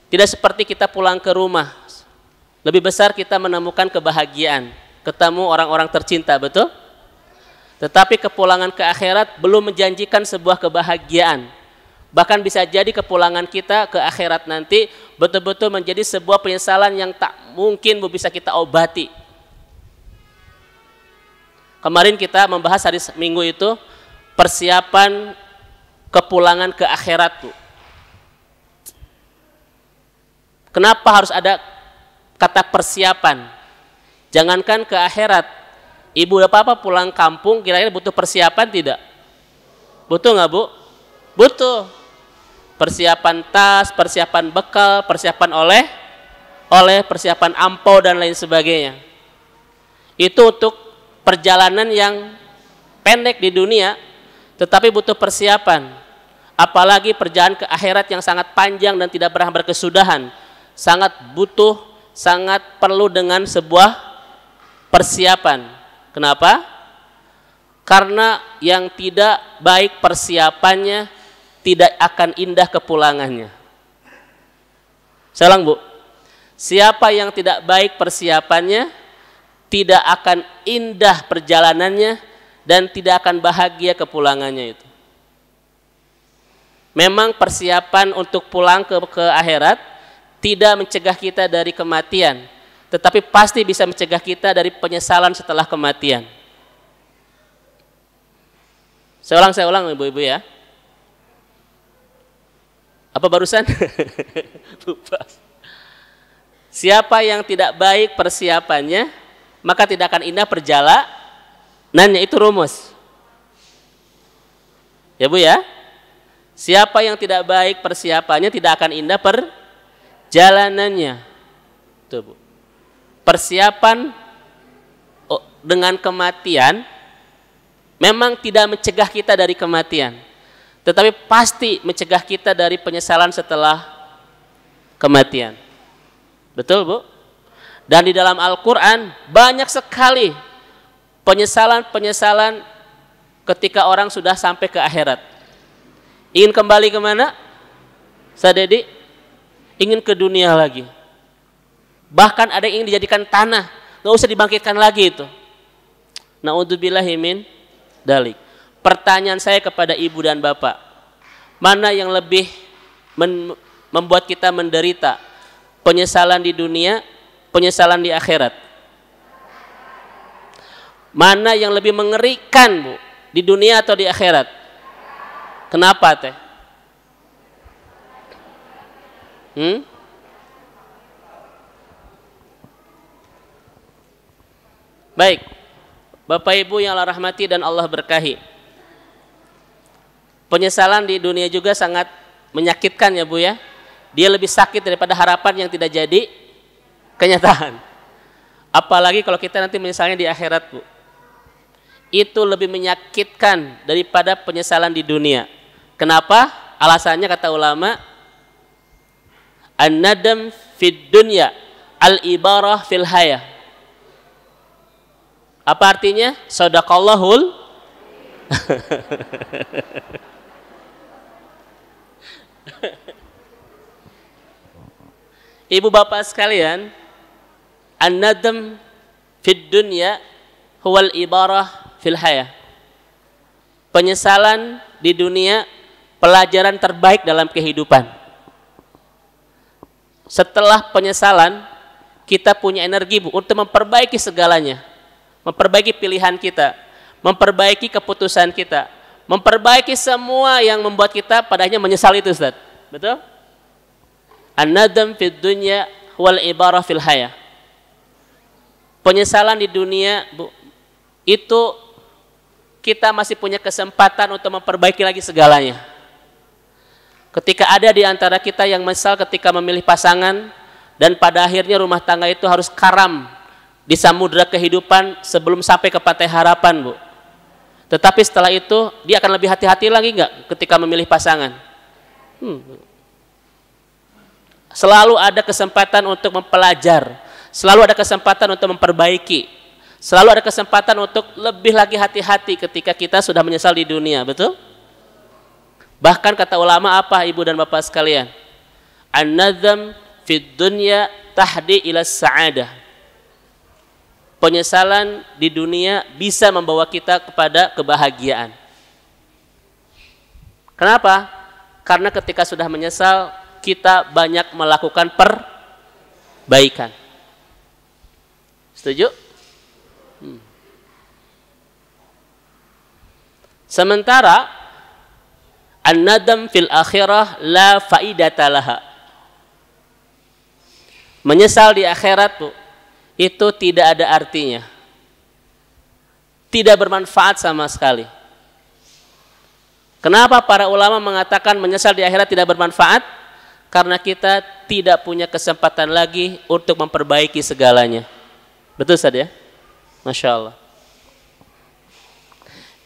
Tidak seperti kita pulang ke rumah. Lebih besar kita menemukan kebahagiaan. Ketemu orang-orang tercinta, betul? Tetapi kepulangan ke akhirat belum menjanjikan sebuah kebahagiaan. Bahkan bisa jadi kepulangan kita ke akhirat nanti betul-betul menjadi sebuah penyesalan yang tak mungkin bisa kita obati. Kemarin kita membahas hari Minggu itu persiapan kepulangan ke akhirat tuh. Kenapa harus ada kata persiapan? Jangankan ke akhirat, ibu apa pulang kampung kira-kira butuh persiapan tidak? Butuh nggak, Bu? Butuh. Persiapan tas, persiapan bekal, persiapan oleh persiapan ampau dan lain sebagainya. Itu untuk perjalanan yang pendek di dunia, tetapi butuh persiapan. Apalagi perjalanan ke akhirat yang sangat panjang dan tidak pernah berkesudahan, sangat butuh, sangat perlu dengan sebuah persiapan. Kenapa? Karena yang tidak baik persiapannya tidak akan indah kepulangannya. Saya ulang, Bu. Siapa yang tidak baik persiapannya tidak akan indah perjalanannya dan tidak akan bahagia kepulangannya itu. Memang persiapan untuk pulang ke akhirat tidak mencegah kita dari kematian, tetapi pasti bisa mencegah kita dari penyesalan setelah kematian. Saya ulang ibu-ibu ya. Apa barusan? Lupa. Siapa yang tidak baik persiapannya, maka tidak akan indah perjalanannya. Itu rumus. Ya Bu ya. Siapa yang tidak baik persiapannya, tidak akan indah perjalanannya. Tuh Bu. Persiapan dengan kematian memang tidak mencegah kita dari kematian, tetapi pasti mencegah kita dari penyesalan setelah kematian. Betul Bu? Dan di dalam Al-Quran banyak sekali penyesalan-penyesalan ketika orang sudah sampai ke akhirat. Ingin kembali kemana? Sadedi? Ingin ke dunia lagi. Bahkan ada yang ingin dijadikan tanah, nggak usah dibangkitkan lagi itu. Na'udzubillahi min dalik. Pertanyaan saya kepada ibu dan bapak, mana yang lebih membuat kita menderita? Penyesalan di dunia, penyesalan di akhirat? Mana yang lebih mengerikan Bu? Di dunia atau di akhirat? Kenapa teh? Baik, Bapak Ibu yang Allah rahmati dan Allah berkahi. Penyesalan di dunia juga sangat menyakitkan ya Bu ya. Dia lebih sakit daripada harapan yang tidak jadi kenyataan. Apalagi kalau kita nanti menyesalnya di akhirat Bu. Itu lebih menyakitkan daripada penyesalan di dunia. Kenapa? Alasannya kata ulama, an-nadam fid dunya al-ibarah fil hayah. Apa artinya? Shadaqallahul Ibu bapak sekalian, an-nadam fid dunya huwal ibarah fil hayah. Penyesalan di dunia pelajaran terbaik dalam kehidupan. Setelah penyesalan, kita punya energi Bu untuk memperbaiki segalanya. Memperbaiki pilihan kita, memperbaiki keputusan kita, memperbaiki semua yang membuat kita pada akhirnya menyesal itu Ustaz. Betul? An-nadam fid dunya wal ibarah fil hayah. Penyesalan di dunia Bu, itu kita masih punya kesempatan untuk memperbaiki lagi segalanya. Ketika ada di antara kita yang menyesal ketika memilih pasangan dan pada akhirnya rumah tangga itu harus karam di samudra kehidupan sebelum sampai ke pantai harapan Bu. Tetapi setelah itu dia akan lebih hati-hati lagi nggak ketika memilih pasangan? Selalu ada kesempatan untuk mempelajar, selalu ada kesempatan untuk memperbaiki, selalu ada kesempatan untuk lebih lagi hati-hati ketika kita sudah menyesal di dunia, betul? Bahkan kata ulama apa ibu dan bapak sekalian? An-nadham fid dunya tahdi ila sa'adah. Penyesalan di dunia bisa membawa kita kepada kebahagiaan. Kenapa? Karena ketika sudah menyesal, kita banyak melakukan perbaikan. Setuju? Sementara an-nadam fil akhirah la faidata laha. Menyesal di akhirat Bu, itu tidak ada artinya, tidak bermanfaat sama sekali. Kenapa para ulama mengatakan menyesal di akhirat tidak bermanfaat? Karena kita tidak punya kesempatan lagi untuk memperbaiki segalanya. Betul Ustaz ya? Masya Allah.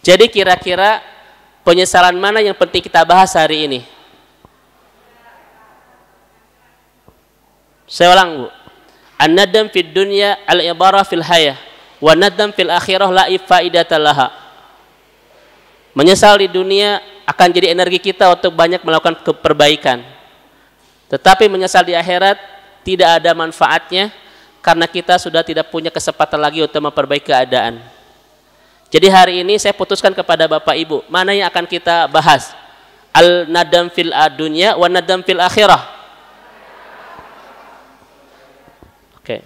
Jadi kira-kira penyesalan mana yang penting kita bahas hari ini? Saya ulang Bu. An-nadam fid dunya al-ibarah fil hayah wa nadam fil akhirah la faidata laha. Menyesal di dunia akan jadi energi kita untuk banyak melakukan perbaikan. Tetapi menyesal di akhirat tidak ada manfaatnya karena kita sudah tidak punya kesempatan lagi untuk memperbaiki keadaan. Jadi hari ini saya putuskan kepada Bapak Ibu, mana yang akan kita bahas? Al-nadam fil dunya wa nadam fil akhirah. Oke.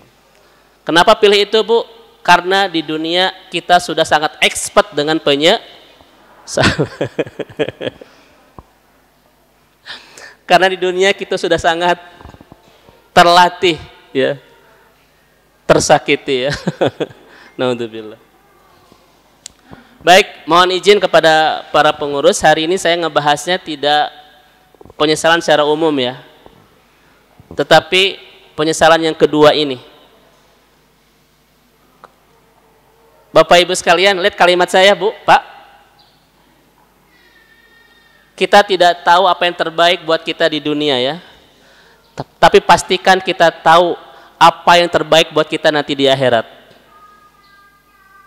Kenapa pilih itu, Bu? Karena di dunia kita sudah sangat expert dengan karena di dunia kita sudah sangat terlatih, ya, tersakiti, ya. Naudzubillah. Baik, mohon izin kepada para pengurus, hari ini saya ngebahasnya tidak penyesalan secara umum, ya, tetapi penyesalan yang kedua ini. Bapak Ibu sekalian, lihat kalimat saya, Bu, Pak. Kita tidak tahu apa yang terbaik buat kita di dunia, ya. Tapi pastikan kita tahu apa yang terbaik buat kita nanti di akhirat.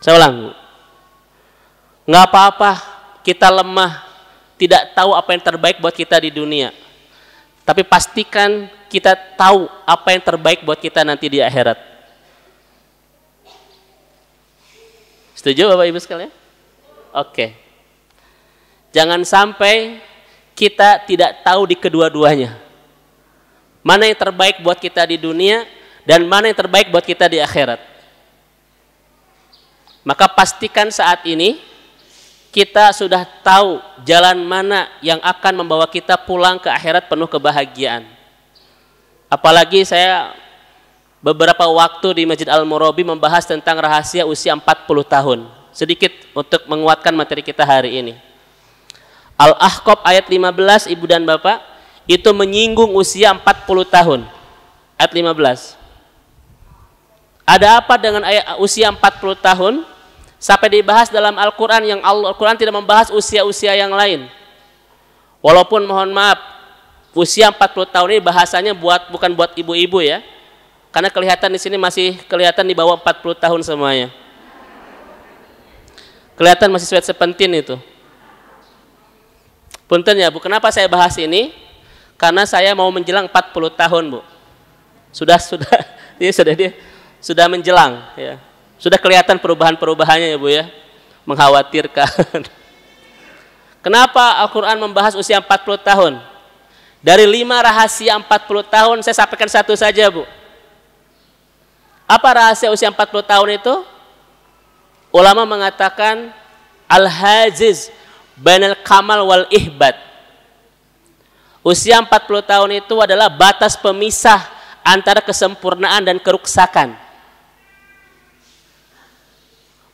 Saya ulang, Bu. Nggak apa-apa kita lemah, tidak tahu apa yang terbaik buat kita di dunia. Tapi pastikan kita tahu apa yang terbaik buat kita nanti di akhirat. Setuju Bapak Ibu sekalian? Oke. Jangan sampai kita tidak tahu di kedua-duanya. Mana yang terbaik buat kita di dunia dan mana yang terbaik buat kita di akhirat. Maka pastikan saat ini kita sudah tahu jalan mana yang akan membawa kita pulang ke akhirat penuh kebahagiaan. Apalagi saya beberapa waktu di Masjid Al-Murabi membahas tentang rahasia usia 40 tahun. Sedikit untuk menguatkan materi kita hari ini. Al-Ahqaf ayat 15, Ibu dan Bapak, itu menyinggung usia 40 tahun. Ayat 15. Ada apa dengan ayat usia 40 tahun? Sampai dibahas dalam Al-Quran yang Al-Quran tidak membahas usia-usia yang lain. Walaupun mohon maaf, usia 40 tahun ini bahasanya bukan buat ibu-ibu, ya. Karena kelihatan di sini masih kelihatan di bawah 40 tahun semuanya. Kelihatan masih sweat sepentin itu. Punten ya, Bu, kenapa saya bahas ini? Karena saya mau menjelang 40 tahun, Bu. Sudah menjelang, ya. Sudah kelihatan perubahan-perubahannya, ya, Bu, ya. Mengkhawatirkan. Kenapa Al-Quran membahas usia 40 tahun? Dari 5 rahasia 40 tahun, saya sampaikan satu saja, Bu. Apa rahasia usia 40 tahun itu? Ulama mengatakan al-hajiz bainal kamal wal ihbad. Usia 40 tahun itu adalah batas pemisah antara kesempurnaan dan keruksakan.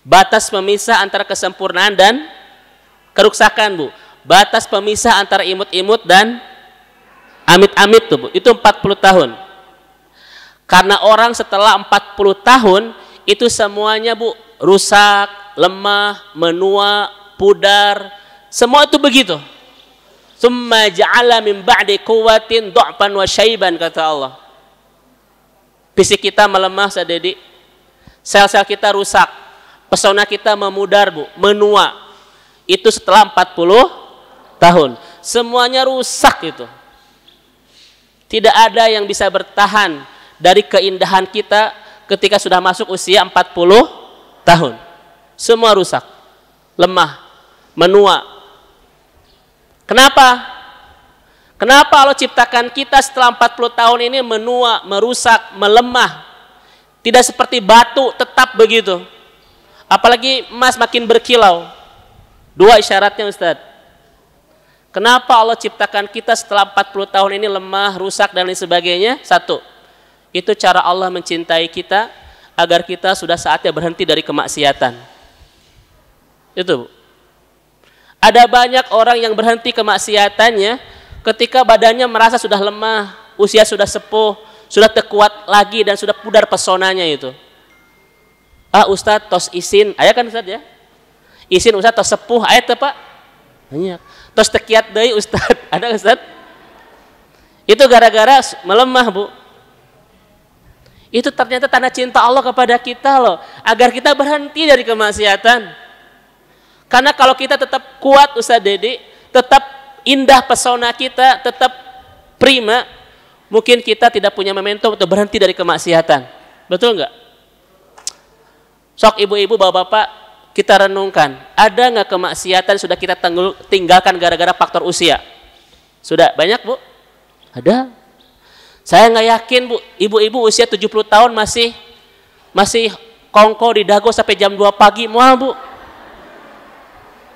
Batas pemisah antara kesempurnaan dan keruksakan, Bu. Batas pemisah antara imut-imut dan amit-amit tuh, Bu. Itu 40 tahun. Karena orang setelah 40 tahun itu semuanya, Bu, rusak, lemah, menua, pudar, semua itu begitu. Summa ja'ala min ba'di quwwatin du'fan wa syaiban, kata Allah. Fisik kita melemah, Sadedi. Sel-sel kita rusak. Pesona kita memudar, Bu, menua. Itu setelah 40 tahun. Semuanya rusak itu. Tidak ada yang bisa bertahan dari keindahan kita ketika sudah masuk usia 40 tahun. Semua rusak, lemah, menua. Kenapa? Kenapa Allah ciptakan kita setelah 40 tahun ini menua, merusak, melemah? Tidak seperti batu tetap begitu. Apalagi emas makin berkilau. Dua isyaratnya, Ustaz. Kenapa Allah ciptakan kita setelah 40 tahun ini lemah, rusak, dan lain sebagainya? Satu, itu cara Allah mencintai kita agar kita sudah saatnya berhenti dari kemaksiatan. Itu, Bu. Ada banyak orang yang berhenti kemaksiatannya ketika badannya merasa sudah lemah, usia sudah sepuh, sudah terkuat lagi, dan sudah pudar pesonanya itu. Ah, Ustadz tos isin, ayah kan Ustadz, ya? Isin Ustadz tos sepuh, ayah tuh, Pak? Banyak. Tos tekiat deui Ustadz, ada Ustadz? Itu gara-gara melemah, Bu. Itu ternyata tanda cinta Allah kepada kita loh, agar kita berhenti dari kemaksiatan. Karena kalau kita tetap kuat, Ustadz Dedi, tetap indah pesona kita, tetap prima, mungkin kita tidak punya momentum untuk berhenti dari kemaksiatan. Betul nggak? Sok ibu-ibu, bapak-bapak, kita renungkan, ada nggak kemaksiatan sudah kita tinggalkan gara-gara faktor usia? Sudah banyak, Bu? Ada. Saya nggak yakin, Bu, ibu-ibu usia 70 tahun masih masih kongko di dago sampai jam 2 pagi, mual Bu.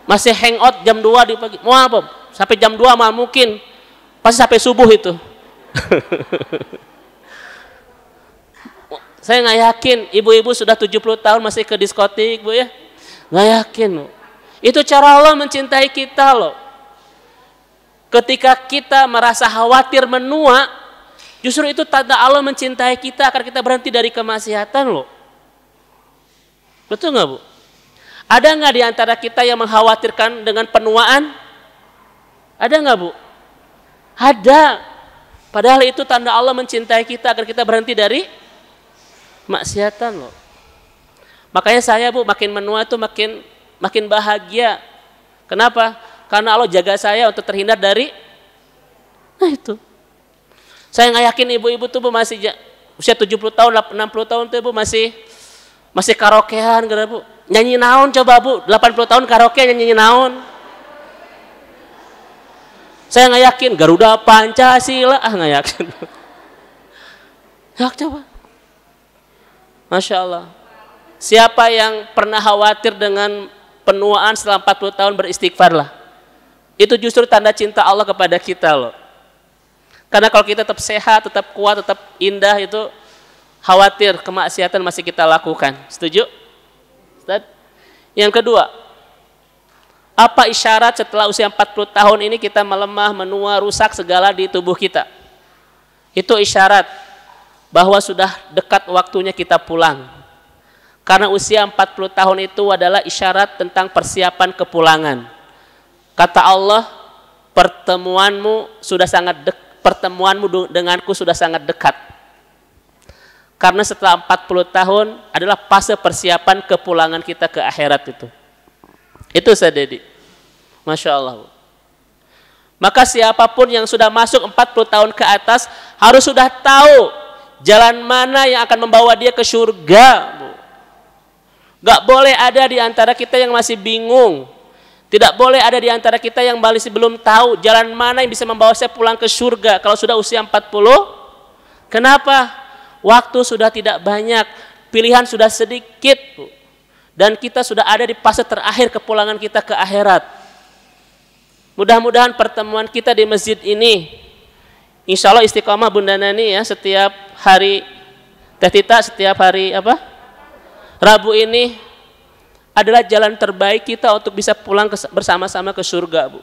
Masih hangout jam 2 di pagi, mual Bu. Sampai jam 2 mal mungkin. Pasti sampai subuh itu. Saya nggak yakin ibu-ibu sudah 70 tahun masih ke diskotik Bu ya. Nggak yakin Bu. Itu cara Allah mencintai kita loh. Ketika kita merasa khawatir menua, justru itu tanda Allah mencintai kita agar kita berhenti dari kemaksiatan loh. Betul nggak Bu? Ada nggak di antara kita yang mengkhawatirkan dengan penuaan? Ada nggak Bu? Ada. Padahal itu tanda Allah mencintai kita agar kita berhenti dari maksiatan loh. Makanya saya Bu makin menua itu makin bahagia. Kenapa? Karena Allah jaga saya untuk terhindar dari itu. Saya nggak yakin ibu-ibu tuh Bu masih usia 70 tahun, 60 tahun tuh Bu masih karaokean gitu Bu. Nyanyi naon coba Bu, 80 tahun karaoke nyanyi naon. Saya nggak yakin Garuda Pancasila, nggak yakin. Ya coba. Masya Allah. Siapa yang pernah khawatir dengan penuaan setelah 40 tahun beristighfarlah. Itu justru tanda cinta Allah kepada kita loh. Karena kalau kita tetap sehat, tetap kuat, tetap indah itu khawatir kemaksiatan masih kita lakukan. Setuju? Ustaz? Yang kedua, apa isyarat setelah usia 40 tahun ini kita melemah, menua, rusak segala di tubuh kita? Itu isyarat bahwa sudah dekat waktunya kita pulang. Karena usia 40 tahun itu adalah isyarat tentang persiapan kepulangan. Kata Allah, pertemuanmu denganku sudah sangat dekat. Karena setelah 40 tahun adalah fase persiapan kepulangan kita ke akhirat itu. Itu Ustaz Dedi. Masya Allah. Maka siapapun yang sudah masuk 40 tahun ke atas harus sudah tahu jalan mana yang akan membawa dia ke surga. Gak boleh ada di antara kita yang masih bingung. Tidak boleh ada di antara kita yang masih belum tahu jalan mana yang bisa membawa saya pulang ke surga kalau sudah usia 40. Kenapa? Waktu sudah tidak banyak, pilihan sudah sedikit, Bu. Dan kita sudah ada di fase terakhir kepulangan kita ke akhirat. Mudah-mudahan pertemuan kita di masjid ini, insya Allah istiqomah Bunda Nani ya, setiap hari Teh Tita, setiap hari Rabu ini adalah jalan terbaik kita untuk bisa pulang bersama-sama ke surga, Bu.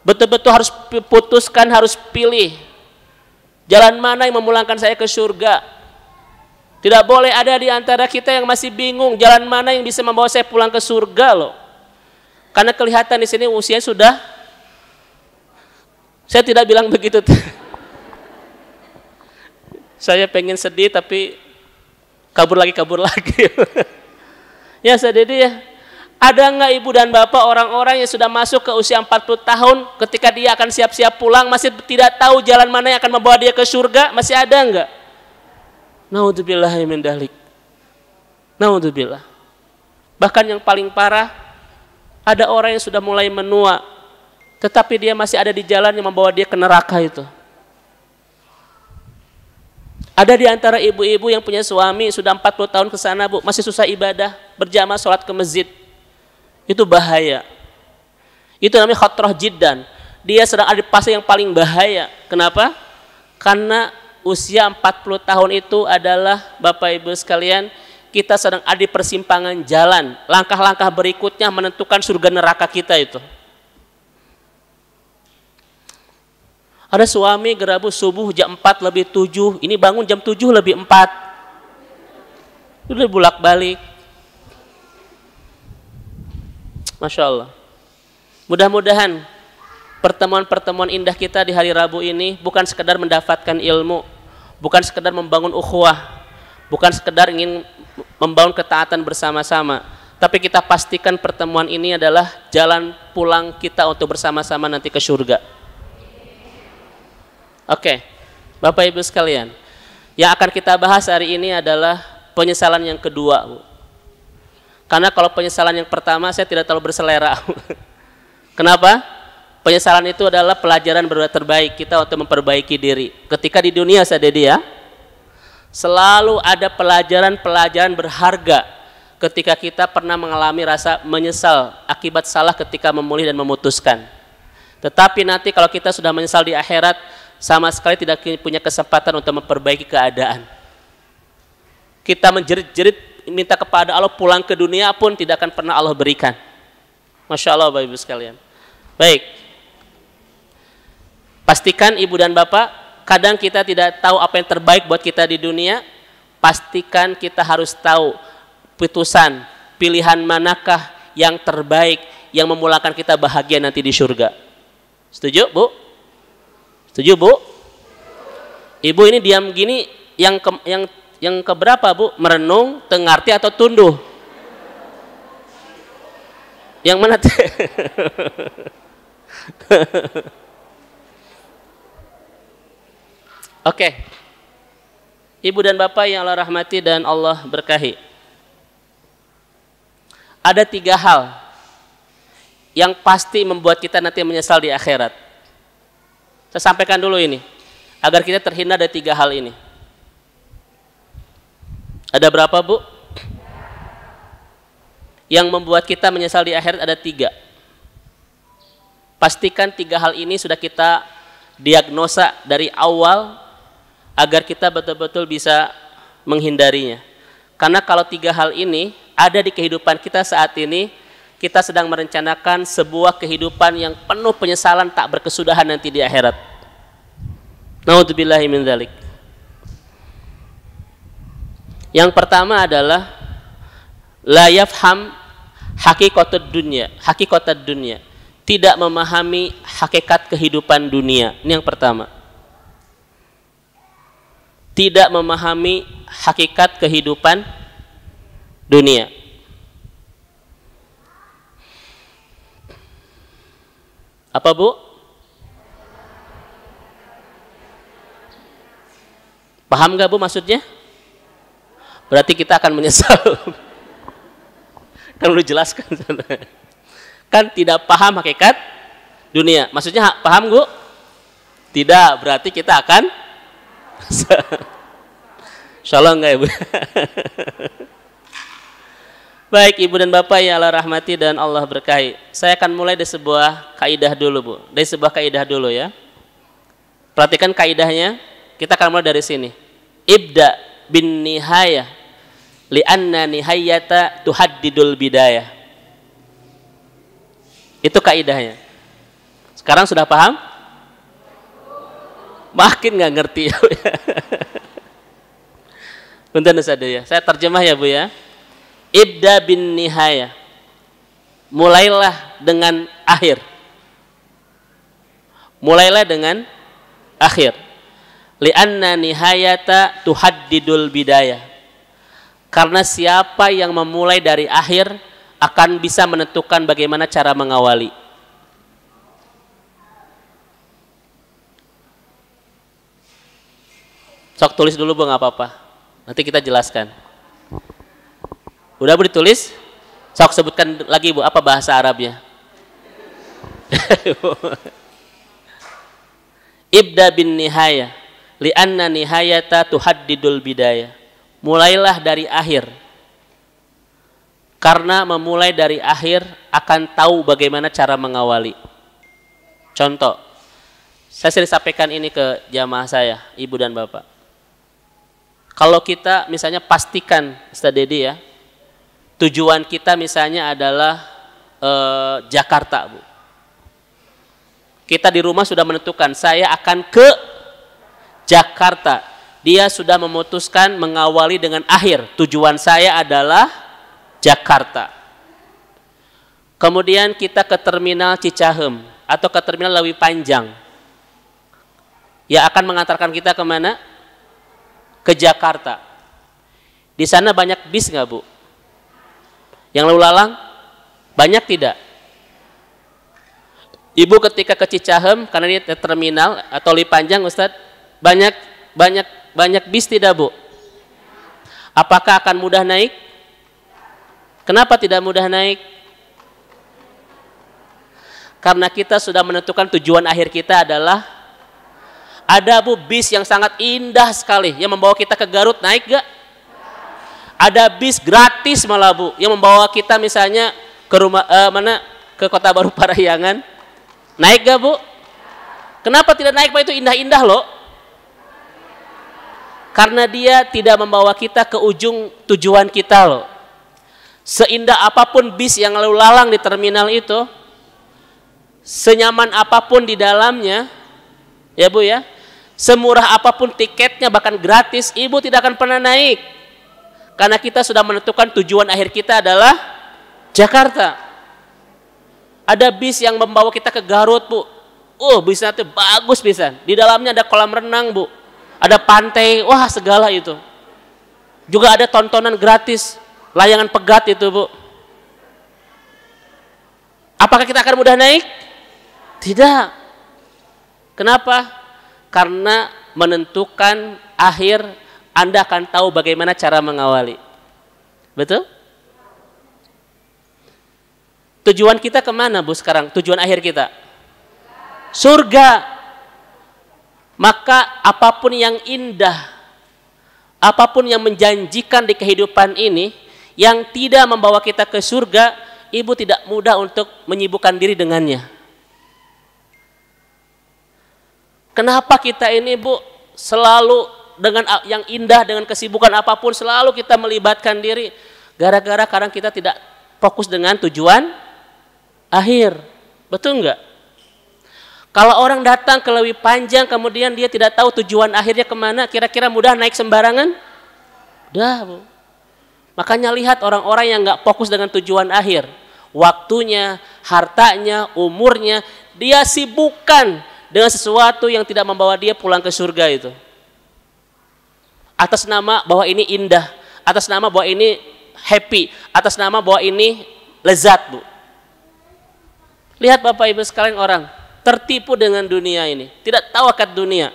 Betul-betul harus putuskan, harus pilih jalan mana yang memulangkan saya ke surga. Tidak boleh ada di antara kita yang masih bingung jalan mana yang bisa membawa saya pulang ke surga loh. Karena kelihatan di sini usia sudah, saya tidak bilang begitu. Saya pengen sedih tapi kabur lagi. Ya Ustaz Dedi ya. Ada nggak ibu dan bapak orang-orang yang sudah masuk ke usia 40 tahun ketika dia akan siap-siap pulang masih tidak tahu jalan mana yang akan membawa dia ke surga? Masih ada nggak? Naudzubillahi min dzalik. Naudzubillah. Bahkan yang paling parah, ada orang yang sudah mulai menua tetapi dia masih ada di jalan yang membawa dia ke neraka itu. Ada di antara ibu-ibu yang punya suami sudah 40 tahun ke sana, Bu, masih susah ibadah, berjamaah sholat ke masjid. Itu bahaya. Itu namanya khatrah jiddan. Dia sedang ada di fase yang paling bahaya. Kenapa? Karena usia 40 tahun itu adalah, Bapak Ibu sekalian, kita sedang ada di persimpangan jalan. Langkah-langkah berikutnya menentukan surga neraka kita itu. Ada suami gerabu subuh jam 4 lebih 7, ini bangun jam 7 lebih 4. Itu bolak-balik. Masya Allah. Mudah-mudahan pertemuan-pertemuan indah kita di hari Rabu ini bukan sekedar mendapatkan ilmu, bukan sekedar membangun ukhuwah, bukan sekedar ingin membangun ketaatan bersama-sama, tapi kita pastikan pertemuan ini adalah jalan pulang kita untuk bersama-sama nanti ke surga. Oke, Bapak Ibu sekalian, yang akan kita bahas hari ini adalah penyesalan yang kedua, Bu. Karena kalau penyesalan yang pertama saya tidak terlalu berselera. Kenapa? Penyesalan itu adalah pelajaran terbaik kita untuk memperbaiki diri. Ketika di dunia, saya Dedi ya, Selalu ada pelajaran-pelajaran berharga ketika kita pernah mengalami rasa menyesal akibat salah ketika memilih dan memutuskan. Tetapi nanti kalau kita sudah menyesal di akhirat, sama sekali tidak punya kesempatan untuk memperbaiki keadaan. Kita menjerit-jerit minta kepada Allah, pulang ke dunia pun tidak akan pernah Allah berikan. Masya Allah Bapak Ibu sekalian. Baik, pastikan ibu dan bapak, kadang kita tidak tahu apa yang terbaik buat kita di dunia. Pastikan kita harus tahu putusan, pilihan manakah yang terbaik yang memulakan kita bahagia nanti di surga. Setuju Bu? Setuju Bu? Ibu ini diam gini, yang keberapa Bu? Merenung, tengarti atau tunduh? Yang mana? Oke. Ibu dan bapak yang Allah rahmati dan Allah berkahi. Ada 3 hal yang pasti membuat kita nanti menyesal di akhirat. Saya sampaikan dulu ini, agar kita terhindar dari 3 hal ini. Ada berapa Bu? Yang membuat kita menyesal di akhirat ada 3. Pastikan 3 hal ini sudah kita diagnosa dari awal agar kita betul-betul bisa menghindarinya. Karena kalau 3 hal ini ada di kehidupan kita saat ini, kita sedang merencanakan sebuah kehidupan yang penuh penyesalan tak berkesudahan nanti di akhirat. Naudzubillahi min dzalik. Yang pertama adalah la yafham hakikatud dunya, tidak memahami hakikat kehidupan dunia. Ini yang pertama. Tidak memahami hakikat kehidupan dunia. Apa Bu? Paham nggak Bu maksudnya? Berarti kita akan menyesal. Kan lu jelaskan. Kan tidak paham hakikat dunia. Maksudnya paham Bu? Tidak, berarti kita akan Insyaallah enggak ya Bu? Baik Ibu dan Bapak yang Allah rahmati dan Allah berkahi. Saya akan mulai dari sebuah kaidah dulu Bu. Dari sebuah kaidah dulu ya. Perhatikan kaidahnya. Kita akan mulai dari sini. Ibda bin nihayah li'anna nihayata tuhaddidul bidayah. Itu kaidahnya. Sekarang sudah paham? Makin nggak ngerti ya Bu ya. Bentar ya. Saya terjemah ya Bu ya. Ibda bin nihayah. Mulailah dengan akhir. Mulailah dengan akhir. Li'anna nihayata tuhaddidul bidayah. Karena siapa yang memulai dari akhir akan bisa menentukan bagaimana cara mengawali. Sok tulis dulu Bu, nggak apa-apa. Nanti kita jelaskan. Udah Bu ditulis? Sok sebutkan lagi Bu, apa bahasa Arabnya? Ibda bin nihayah li'anna nihayata tuhaddidul bidayah. Mulailah dari akhir. Karena memulai dari akhir akan tahu bagaimana cara mengawali. Contoh, saya sering sampaikan ini ke jamaah saya, Ibu dan Bapak. Kalau kita misalnya pastikan, Ustaz Dedi ya, tujuan kita misalnya adalah Jakarta Bu. Kita di rumah sudah menentukan, saya akan ke Jakarta. Dia sudah memutuskan mengawali dengan akhir. Tujuan saya adalah Jakarta. Kemudian kita ke terminal Cicahem atau ke terminal Lewi Panjang. Ya akan mengantarkan kita kemana? Ke Jakarta. Di sana banyak bis nggak Bu? Yang lalu lalang? Banyak tidak? Ibu ketika ke Cicahem karena ini terminal atau Lewi Panjang Ustadz, banyak bis tidak Bu? Apakah akan mudah naik? Kenapa tidak mudah naik? Karena kita sudah menentukan tujuan akhir kita adalah Ada Bu bis yang sangat indah sekali yang membawa kita ke Garut, naik gak? Ada bis gratis malah Bu yang membawa kita misalnya ke rumah ke Kota Baru Parahyangan, naik gak Bu? Kenapa tidak naik Pak? Itu indah-indah loh. Karena dia tidak membawa kita ke ujung tujuan kita loh. Seindah apapun bis yang lalu lalang di terminal itu, senyaman apapun di dalamnya, ya Bu ya, semurah apapun tiketnya bahkan gratis, Ibu tidak akan pernah naik. Karena kita sudah menentukan tujuan akhir kita adalah Jakarta. Ada bis yang membawa kita ke Garut Bu. Bisnya itu bagus pisan. Di dalamnya ada kolam renang Bu. Ada pantai, wah segala itu. Juga ada tontonan gratis, layangan pegat itu Bu. Apakah kita akan mudah naik? Tidak. Kenapa? Karena menentukan akhir, Anda akan tahu bagaimana cara mengawali. Betul? Tujuan kita kemana Bu sekarang? Tujuan akhir kita? Surga. Maka apapun yang indah, apapun yang menjanjikan di kehidupan ini, yang tidak membawa kita ke surga, Ibu tidak mudah untuk menyibukkan diri dengannya. Kenapa kita ini Bu selalu dengan yang indah, dengan kesibukan apapun, selalu kita melibatkan diri? Gara-gara kadang kita tidak fokus dengan tujuan akhir. Betul enggak? Kalau orang datang ke Lewi Panjang kemudian dia tidak tahu tujuan akhirnya kemana, kira-kira mudah naik sembarangan? Udah Bu. Makanya lihat orang-orang yang nggak fokus dengan tujuan akhir, waktunya, hartanya, umurnya, dia sibukkan dengan sesuatu yang tidak membawa dia pulang ke surga itu. Atas nama bahwa ini indah, atas nama bahwa ini happy, atas nama bahwa ini lezat Bu. Lihat Bapak Ibu sekalian, orang tertipu dengan dunia ini, tidak tahu akad dunia.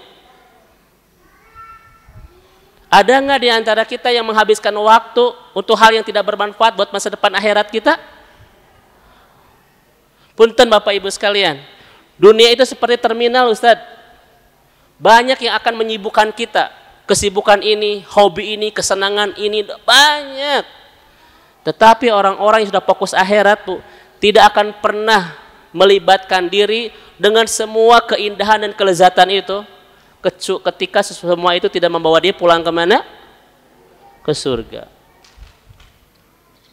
Ada nggak di antara kita yang menghabiskan waktu untuk hal yang tidak bermanfaat buat masa depan akhirat kita? Punten Bapak Ibu sekalian, dunia itu seperti terminal Ustadz. Banyak yang akan menyibukkan kita, kesibukan ini, hobi ini, kesenangan ini, banyak. Tetapi orang-orang yang sudah fokus akhirat Bu, tidak akan pernah melibatkan diri dengan semua keindahan dan kelezatan itu ketika semua itu tidak membawa dia pulang kemana? Ke surga.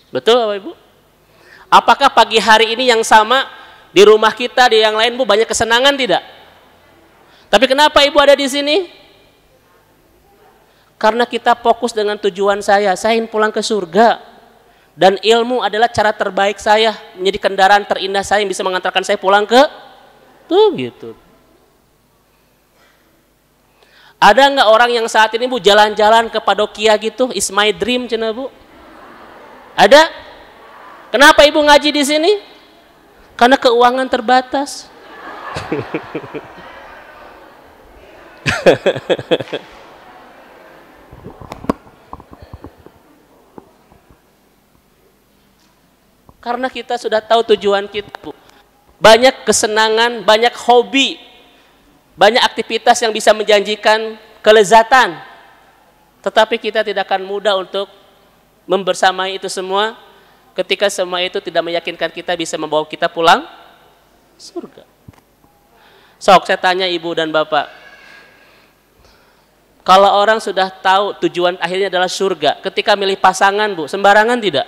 Betul Bapak Ibu? Apakah pagi hari ini yang sama di rumah kita, di yang lain Bu banyak kesenangan tidak? Tapi kenapa Ibu ada di sini? Karena kita fokus dengan tujuan saya ingin pulang ke surga. Dan ilmu adalah cara terbaik saya, menjadi kendaraan terindah saya yang bisa mengantarkan saya pulang ke tuh gitu. Ada nggak orang yang saat ini Bu jalan-jalan ke Padokia gitu, is my dream cina Bu? Ada? Kenapa Ibu ngaji di sini? Karena keuangan terbatas. Karena kita sudah tahu tujuan kita Bu. Banyak kesenangan, banyak hobi, banyak aktivitas yang bisa menjanjikan kelezatan. Tetapi kita tidak akan mudah untuk membersamai itu semua ketika semua itu tidak meyakinkan kita bisa membawa kita pulang surga. Sok saya tanya Ibu dan Bapak, kalau orang sudah tahu tujuan akhirnya adalah surga, ketika milih pasangan Bu, sembarangan tidak?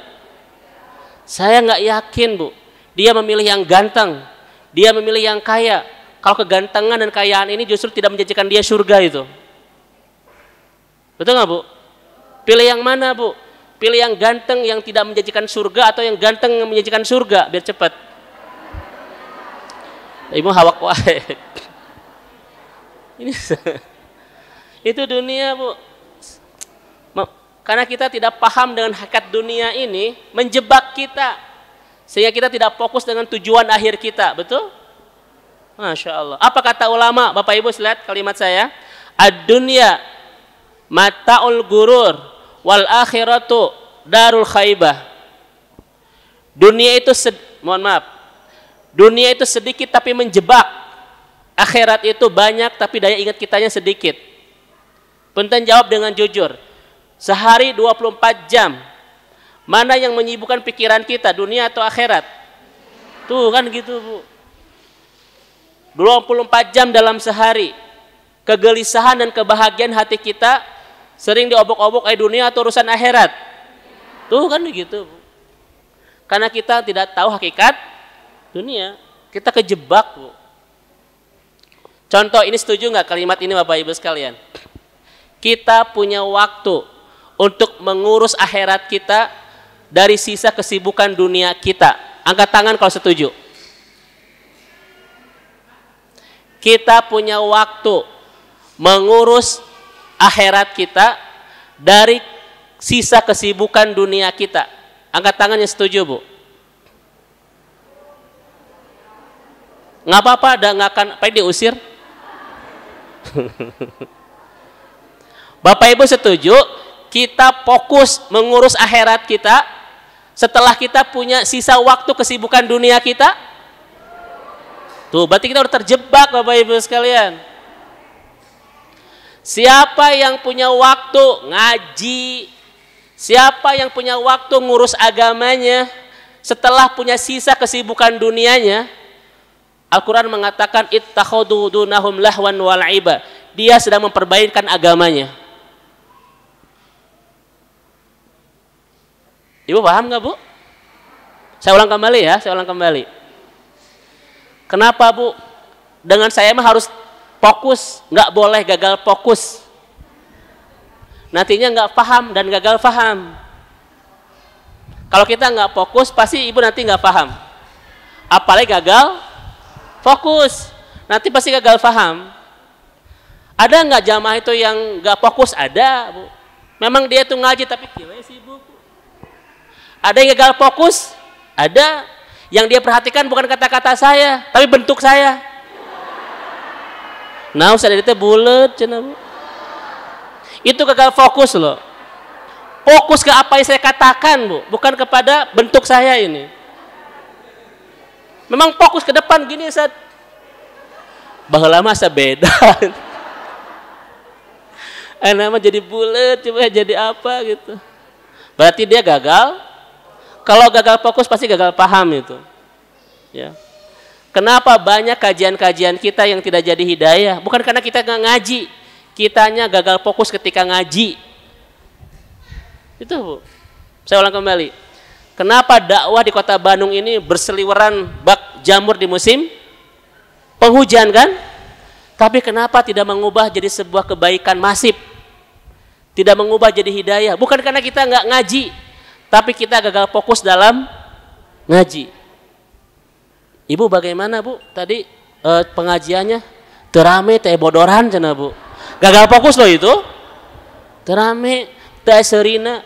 Saya nggak yakin Bu, dia memilih yang ganteng, dia memilih yang kaya. Kalau kegantengan dan kekayaan ini justru tidak menjanjikan dia surga itu. Betul nggak Bu? Pilih yang mana Bu? Pilih yang ganteng yang tidak menjanjikan surga atau yang ganteng yang menjanjikan surga biar cepat. Ibu hawak wae. Ini itu dunia Bu. Karena kita tidak paham dengan hakikat dunia ini, menjebak kita. Sehingga kita tidak fokus dengan tujuan akhir kita, betul? Masya Allah. Apa kata ulama? Bapak Ibu lihat kalimat saya. Ad-dunya mata'ul gurur wal akhiratu darul khaibah. Dunia itu dunia itu sedikit tapi menjebak. akhirat itu banyak tapi daya ingat kitanya sedikit. Punten jawab dengan jujur. Sehari 24 jam. Mana yang menyibukkan pikiran kita, dunia atau akhirat? Tuh kan gitu, Bu. 24 jam dalam sehari. Kegelisahan dan kebahagiaan hati kita sering diobok-obok dunia atau urusan akhirat. Tuh kan begitu, Bu. Karena kita tidak tahu hakikat dunia. Kita kejebak, Bu. Contoh ini, setuju nggak kalimat ini Bapak Ibu sekalian? Kita punya waktu untuk mengurus akhirat kita dari sisa kesibukan dunia kita. Angkat tangan kalau setuju. Kita punya waktu mengurus akhirat kita dari sisa kesibukan dunia kita. Angkat tangan yang setuju, Bu. Nggak apa-apa, ada nggak akan apa diusir. Bapak Ibu setuju kita fokus mengurus akhirat kita setelah kita punya sisa waktu kesibukan dunia kita? Tuh, berarti kita udah terjebak Bapak Ibu sekalian. Siapa yang punya waktu ngaji, siapa yang punya waktu ngurus agamanya setelah punya sisa kesibukan dunianya, Al-Quran mengatakan ittakhadhu dunahum lahwan wal iba. Dia sedang memperbaikan agamanya. Ibu paham nggak, Bu? Saya ulang kembali ya, saya ulang kembali. Kenapa, Bu? Dengan saya mah harus fokus, nggak boleh gagal fokus. Nantinya nggak paham dan gagal paham. Kalau kita nggak fokus, pasti Ibu nanti nggak paham. Apalagi gagal fokus, nanti pasti gagal paham. Ada nggak jamaah itu yang nggak fokus? Ada, Bu. Memang dia tuh ngaji tapi gimana sih, Bu? Ada yang gagal fokus? Ada. Yang dia perhatikan bukan kata-kata saya, tapi bentuk saya. Nah, usah itu bulet, Bu. Itu gagal fokus loh. Fokus ke apa yang saya katakan, Bu, bukan kepada bentuk saya ini. Memang fokus ke depan gini, Ustaz. Baheula mah beda. Nama jadi bulet, coba jadi apa gitu. Berarti dia gagal. Kalau gagal fokus pasti gagal paham itu. Ya. Kenapa banyak kajian-kajian kita yang tidak jadi hidayah? Bukan karena kita nggak ngaji, kitanya gagal fokus ketika ngaji. Itu, Bu. Saya ulang kembali. Kenapa dakwah di Kota Bandung ini berseliweran bak jamur di musim penghujan kan? Tapi kenapa tidak mengubah jadi sebuah kebaikan masif? Tidak mengubah jadi hidayah. Bukan karena kita nggak ngaji, tapi kita gagal fokus dalam ngaji. Ibu bagaimana, Bu? Tadi pengajiannya terame teh bodoran cenah, Bu. Gagal fokus loh itu. Terame teh serina.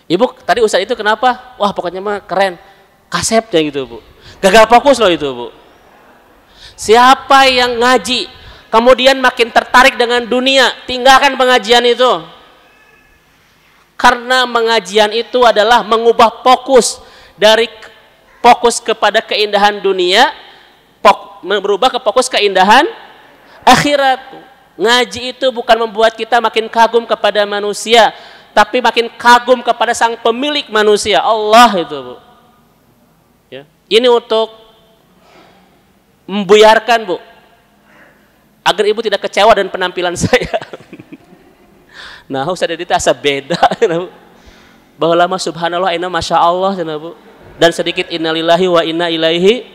Ibu tadi Ustaz itu kenapa? Wah, pokoknya mah keren. Kasepnya gitu, Bu. Gagal fokus loh itu, Bu. Siapa yang ngaji kemudian makin tertarik dengan dunia, tinggalkan pengajian itu. Karena pengajian itu adalah mengubah fokus dari fokus kepada keindahan dunia, berubah ke fokus keindahan akhirat. Ngaji itu bukan membuat kita makin kagum kepada manusia, tapi makin kagum kepada sang pemilik manusia, Allah itu, Bu. Ya. Ini untuk membuyarkan, Bu, agar Ibu tidak kecewa dengan penampilan saya. Nah, Ustaz Dedi asa beda, bahwa lama subhanallah, inna masya Allah, Bu. Dan sedikit innalillahi wa inna ilaihi.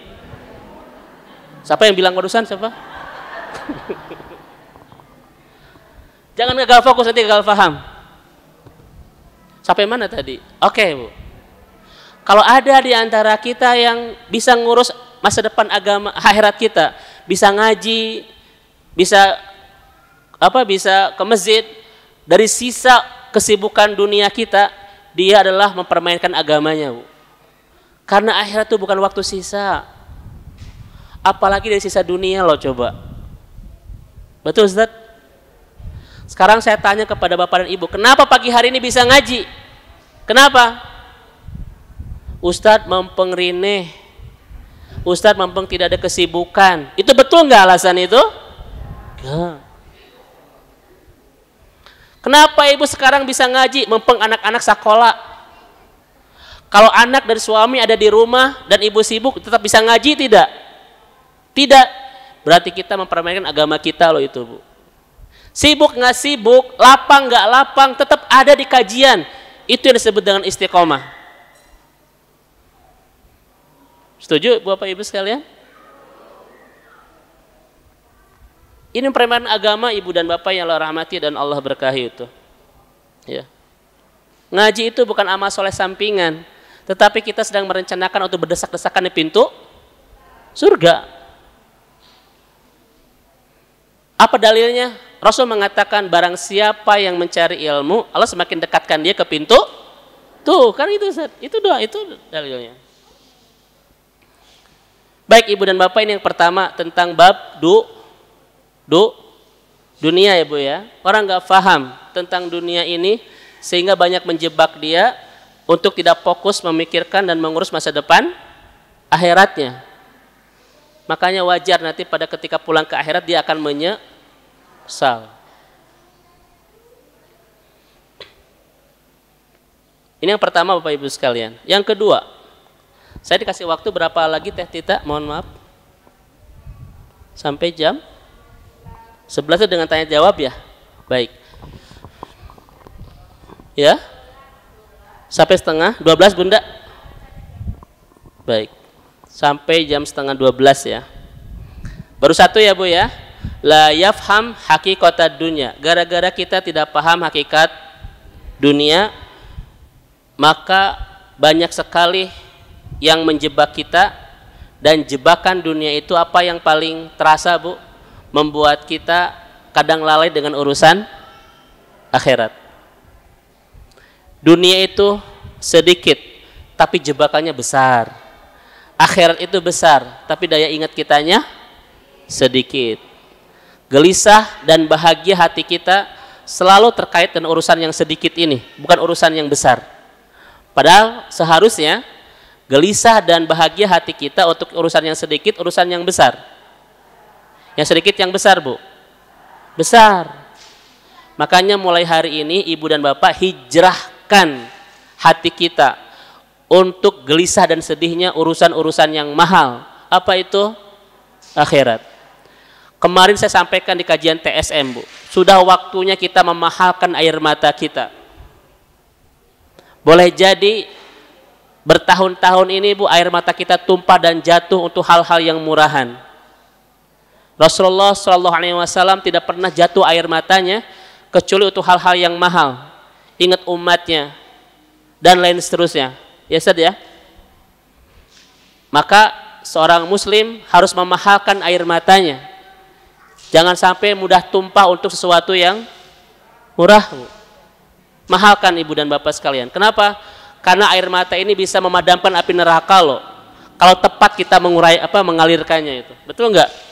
Siapa yang bilang barusan? Siapa? Jangan gagal fokus, nanti gagal paham. Sampai mana tadi? Oke, Bu. Kalau ada di antara kita yang bisa ngurus masa depan agama akhirat kita, bisa ngaji, bisa ke masjid, dari sisa kesibukan dunia kita, dia adalah mempermainkan agamanya, Bu. Karena akhirat itu bukan waktu sisa. Apalagi dari sisa dunia loh, coba. Betul, Ustaz? Sekarang saya tanya kepada Bapak dan Ibu, kenapa pagi hari ini bisa ngaji? Kenapa? Ustaz mempengrineh. Ustadz mumpung tidak ada kesibukan. Itu betul nggak alasan itu? Enggak. Kenapa ibu sekarang bisa ngaji? Mumpung anak-anak sekolah. Kalau anak dan suami ada di rumah dan ibu sibuk, tetap bisa ngaji tidak? Tidak. Berarti kita mempermainkan agama kita loh itu, Bu. Sibuk nggak sibuk, lapang nggak lapang, tetap ada di kajian. Itu yang disebut dengan istiqomah. Setuju Bapak Ibu sekalian? Ini permainan agama ibu dan bapak yang Allah rahmati dan Allah berkahi itu. Ya. Ngaji itu bukan amal soleh sampingan, tetapi kita sedang merencanakan untuk berdesak-desakan di pintu surga. Apa dalilnya? Rasul mengatakan barang siapa yang mencari ilmu, Allah semakin dekatkan dia ke pintu. Tuh, kan itu doa, itu dalilnya. Baik ibu dan bapak, ini yang pertama tentang bab dunia ya Bu ya. Orang nggak paham tentang dunia ini sehingga banyak menjebak dia untuk tidak fokus memikirkan dan mengurus masa depan akhiratnya. Makanya wajar nanti pada ketika pulang ke akhirat dia akan menyesal. Ini yang pertama Bapak Ibu sekalian. Yang kedua, saya dikasih waktu berapa lagi Teh Tita? Mohon maaf. Sampai jam 11 itu dengan tanya jawab ya? Baik. Ya? Sampai setengah 12 Bunda? Baik. Sampai jam setengah 12 ya. Baru satu ya Bu ya. La yafham haqiqatad dunya. Gara-gara kita tidak paham hakikat dunia, maka banyak sekali yang menjebak kita. Dan jebakan dunia itu apa yang paling terasa Bu? Membuat kita kadang lalai dengan urusan akhirat. Dunia itu sedikit, tapi jebakannya besar. Akhirat itu besar, tapi daya ingat kitanya sedikit. Gelisah dan bahagia hati kita selalu terkait dengan urusan yang sedikit ini, bukan urusan yang besar. Padahal seharusnya gelisah dan bahagia hati kita untuk urusan yang sedikit, urusan yang besar. Yang sedikit yang besar Bu, besar. Makanya mulai hari ini ibu dan bapak hijrahkan hati kita untuk gelisah dan sedihnya urusan-urusan yang mahal. Apa itu? Akhirat. Kemarin saya sampaikan di kajian TSM Bu, sudah waktunya kita memahalkan air mata kita. Boleh jadi bertahun-tahun ini Bu air mata kita tumpah dan jatuh untuk hal-hal yang murahan. Rasulullah SAW tidak pernah jatuh air matanya kecuali untuk hal-hal yang mahal. Ingat umatnya dan lain seterusnya. Ya Ustaz ya. Maka seorang muslim harus memahalkan air matanya. Jangan sampai mudah tumpah untuk sesuatu yang murah. Mahalkan ibu dan bapak sekalian. Kenapa? Karena air mata ini bisa memadamkan api neraka loh. Kalau tepat kita mengalirkannya itu. Betul enggak?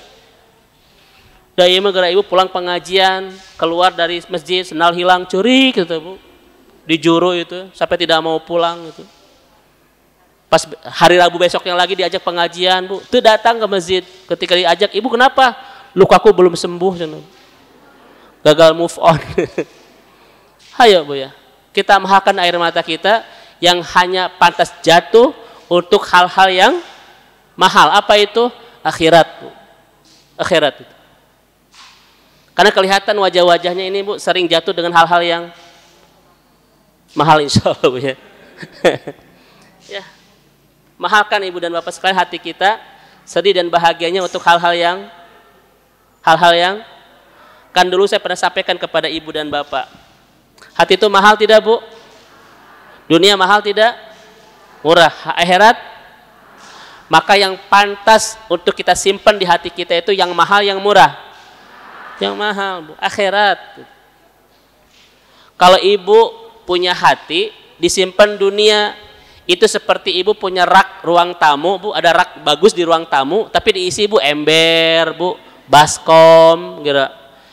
Dari ibu pulang pengajian, keluar dari masjid, sendal hilang, curi gitu Bu. Di juru itu, sampai tidak mau pulang gitu. Pas hari Rabu besoknya lagi diajak pengajian Bu, itu datang ke masjid. Ketika diajak, ibu kenapa? Lukaku belum sembuh. Gagal move on. Hayo Bu ya, kita mahalkan air mata kita yang hanya pantas jatuh untuk hal-hal yang mahal. Apa itu? Akhirat Bu. Akhirat itu. Karena kelihatan wajah-wajahnya ini Bu sering jatuh dengan hal-hal yang mahal insya Allah Bu ya. Ya. Mahalkan ibu dan bapak sekalian hati kita, sedih dan bahagianya untuk hal-hal yang kan dulu saya pernah sampaikan kepada ibu dan bapak. Hati itu mahal tidak Bu? Dunia mahal tidak? Murah. Akhirat? Maka yang pantas untuk kita simpan di hati kita itu yang mahal, yang murah. Yang mahal Bu, akhirat. Kalau ibu punya hati disimpan dunia, itu seperti ibu punya rak ruang tamu Bu, ada rak bagus di ruang tamu, tapi diisi Bu ember Bu, baskom gitu.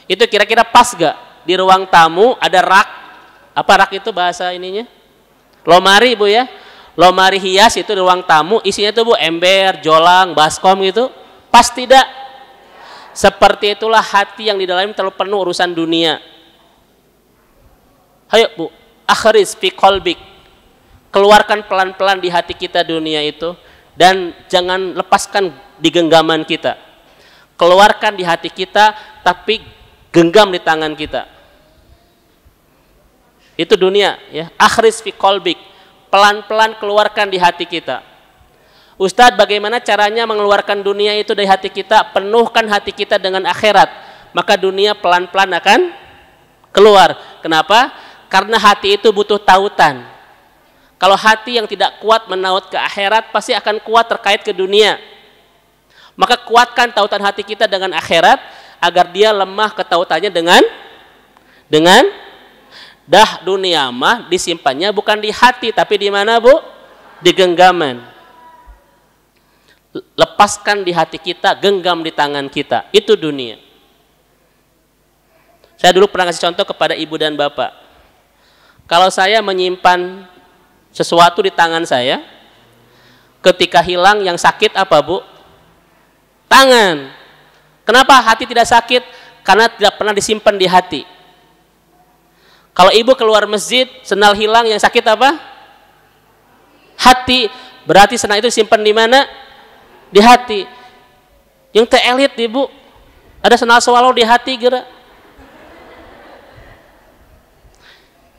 Itu kira-kira pas gak? Di ruang tamu ada rak, apa rak itu bahasa ininya? Lomari Bu ya. Lemari hias itu di ruang tamu isinya itu Bu ember, jolang, baskom gitu? Pas tidak? Seperti itulah hati yang di dalamnya terlalu penuh urusan dunia. Ayo Bu, akhris fi qalbik. Keluarkan pelan-pelan di hati kita dunia itu dan jangan lepaskan di genggaman kita. Keluarkan di hati kita tapi genggam di tangan kita. Itu dunia ya. Akhris fi qalbik. Pelan-pelan keluarkan di hati kita. Ustadz, bagaimana caranya mengeluarkan dunia itu dari hati kita? Penuhkan hati kita dengan akhirat. Maka dunia pelan-pelan akan keluar. Kenapa? Karena hati itu butuh tautan. Kalau hati yang tidak kuat menaut ke akhirat, pasti akan kuat terkait ke dunia. Maka kuatkan tautan hati kita dengan akhirat, agar dia lemah ketautannya dengan dah dunia mah disimpannya bukan di hati tapi di mana Bu? Di genggaman. Lepaskan di hati kita, genggam di tangan kita. Itu dunia. Saya dulu pernah kasih contoh kepada ibu dan bapak. Kalau saya menyimpan sesuatu di tangan saya, ketika hilang yang sakit apa Bu? Tangan. Kenapa hati tidak sakit? Karena tidak pernah disimpan di hati. Kalau ibu keluar masjid, sendal hilang, yang sakit apa? Hati. Berarti sendal itu simpan di mana? Di hati. Yang elit ibu, ada sendal swallow di hati gerak.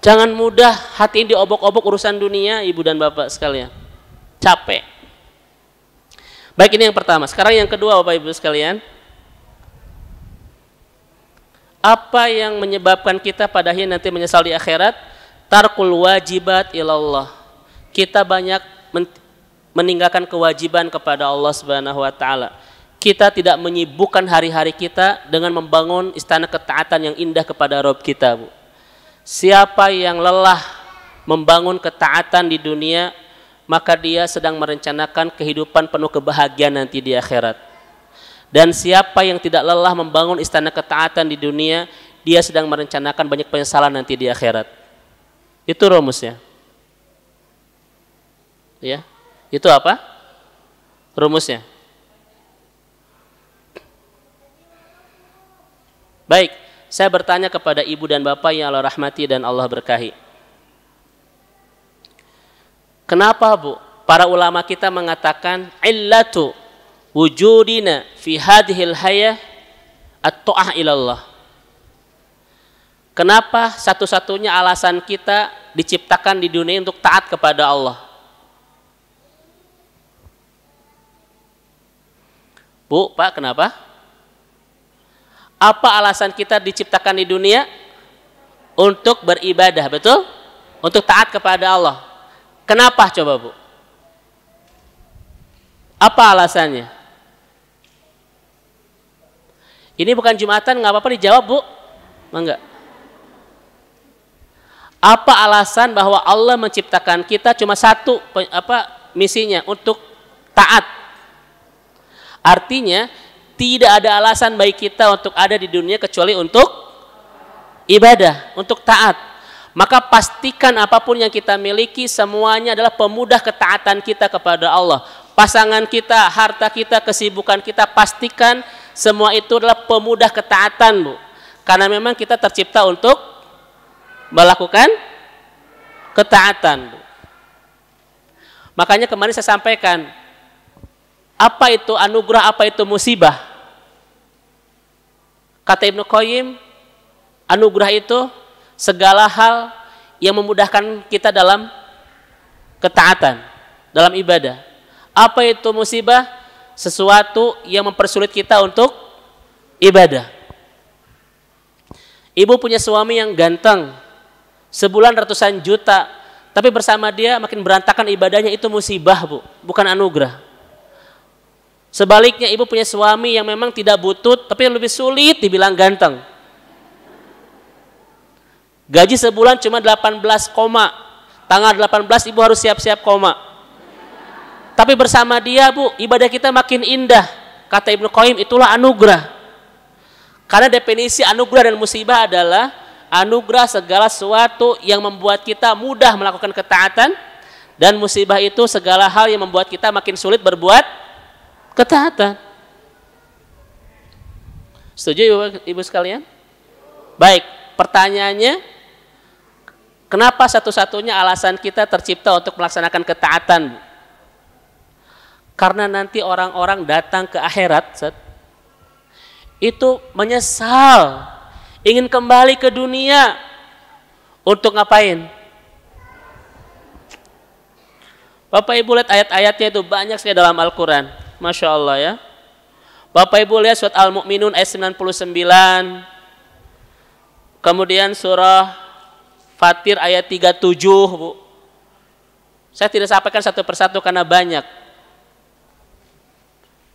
Jangan mudah hati ini diobok-obok urusan dunia, ibu dan bapak sekalian. Capek. Baik, ini yang pertama. Sekarang yang kedua, bapak ibu sekalian. Apa yang menyebabkan kita pada akhirnya nanti menyesal di akhirat? Tarkul wajibat ilallah. Kita banyak meninggalkan kewajiban kepada Allah Subhanahu wa taala. Kita tidak menyibukkan hari-hari kita dengan membangun istana ketaatan yang indah kepada Rabb kita, Bu. Siapa yang lelah membangun ketaatan di dunia, maka dia sedang merencanakan kehidupan penuh kebahagiaan nanti di akhirat. Dan siapa yang tidak lelah membangun istana ketaatan di dunia, dia sedang merencanakan banyak penyesalan nanti di akhirat. Itu rumusnya. Ya. Itu apa? Rumusnya. Baik, saya bertanya kepada ibu dan bapak yang Allah rahmati dan Allah berkahi. Kenapa Bu? Para ulama kita mengatakan illatu wujudina fi hadhil hayah at-ta'ah ilallah. Kenapa satu-satunya alasan kita diciptakan di dunia untuk taat kepada Allah? Bu, Pak, kenapa? Apa alasan kita diciptakan di dunia? Untuk beribadah, betul? Untuk taat kepada Allah. Kenapa coba Bu? Apa alasannya? Ini bukan Jumatan, nggak apa-apa dijawab Bu. Enggak. Apa alasan bahwa Allah menciptakan kita cuma satu misinya untuk taat? Artinya tidak ada alasan bagi kita untuk ada di dunia kecuali untuk ibadah, untuk taat. Maka pastikan apapun yang kita miliki semuanya adalah pemudah ketaatan kita kepada Allah. Pasangan kita, harta kita, kesibukan kita, pastikan semua itu adalah pemudah ketaatan, Bu. Karena memang kita tercipta untuk melakukan ketaatan, Bu. Makanya kemarin saya sampaikan, apa itu anugerah, apa itu musibah? Kata Ibnu Qayyim, anugerah itu segala hal yang memudahkan kita dalam ketaatan, dalam ibadah. Apa itu musibah? Sesuatu yang mempersulit kita untuk ibadah. Ibu punya suami yang ganteng, sebulan ratusan juta, tapi bersama dia makin berantakan ibadahnya, itu musibah Bu, bukan anugerah. Sebaliknya ibu punya suami yang memang tidak butut, tapi lebih sulit dibilang ganteng. Gaji sebulan cuma 18 koma, tanggal 18 ibu harus siap-siap koma. Tapi bersama dia Bu, ibadah kita makin indah. Kata Ibnu Qayyim, itulah anugerah. Karena definisi anugerah dan musibah adalah anugerah segala sesuatu yang membuat kita mudah melakukan ketaatan, Dan musibah itu segala hal yang membuat kita makin sulit berbuat ketaatan. Setuju ibu sekalian? Baik, pertanyaannya, kenapa satu-satunya alasan kita tercipta untuk melaksanakan ketaatan? Karena nanti orang-orang datang ke akhirat, itu menyesal, ingin kembali ke dunia untuk ngapain? Bapak Ibu lihat ayat-ayatnya itu banyak sekali dalam Al-Quran. Masya Allah ya. Bapak Ibu lihat surat Al-Mu'minun ayat 99. Kemudian surah Fatir ayat 37. Bu. Saya tidak sampaikan satu persatu karena banyak.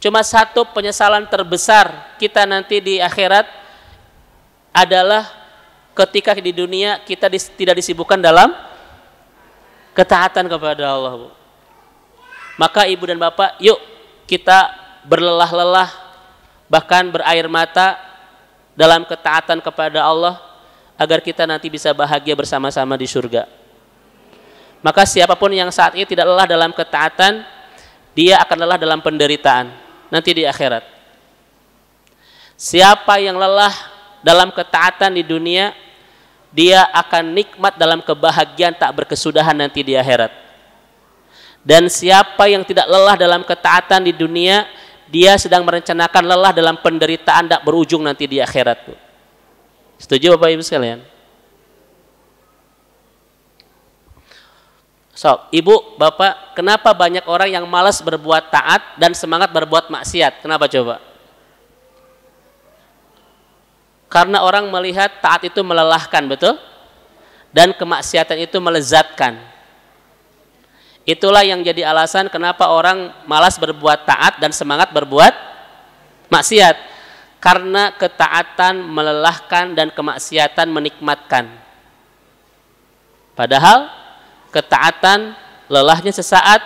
Cuma satu penyesalan terbesar kita nanti di akhirat adalah ketika di dunia kita tidak disibukkan dalam ketaatan kepada Allah. Bu. Maka ibu dan bapak, yuk kita berlelah-lelah, bahkan berair mata dalam ketaatan kepada Allah, agar kita nanti bisa bahagia bersama-sama di surga. Maka siapapun yang saat ini tidak lelah dalam ketaatan, dia akan lelah dalam penderitaan nanti di akhirat. Siapa yang lelah dalam ketaatan di dunia, dia akan nikmat dalam kebahagiaan tak berkesudahan nanti di akhirat. Dan siapa yang tidak lelah dalam ketaatan di dunia, dia sedang merencanakan lelah dalam penderitaan tak berujung nanti di akhirat. Setuju Bapak Ibu sekalian? So, Ibu, Bapak, kenapa banyak orang yang malas berbuat taat dan semangat berbuat maksiat? Kenapa coba? Karena orang melihat taat itu melelahkan, betul? Dan kemaksiatan itu melezatkan. Itulah yang jadi alasan kenapa orang malas berbuat taat dan semangat berbuat maksiat. Karena ketaatan melelahkan dan kemaksiatan menikmatkan. Padahal ketaatan lelahnya sesaat,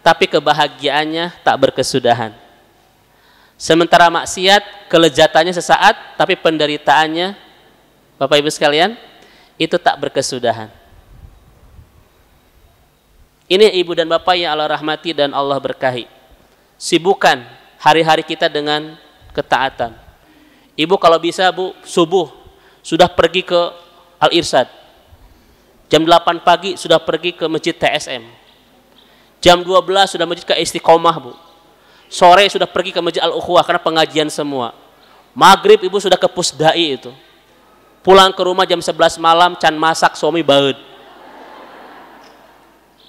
tapi kebahagiaannya tak berkesudahan. Sementara maksiat kelezatannya sesaat, tapi penderitaannya, Bapak Ibu sekalian, itu tak berkesudahan. Ini ibu dan bapak yang Allah rahmati dan Allah berkahi. Sibukkan hari-hari kita dengan ketaatan. Ibu kalau bisa Bu, subuh sudah pergi ke Al-Irsyad. Jam 8 pagi sudah pergi ke Masjid TSM. Jam 12 sudah masjid ke Istiqomah Bu. Sore sudah pergi ke Masjid Al-Ukhwah karena pengajian semua. Maghrib ibu sudah ke Pusdai itu. Pulang ke rumah jam 11 malam can masak suami baud.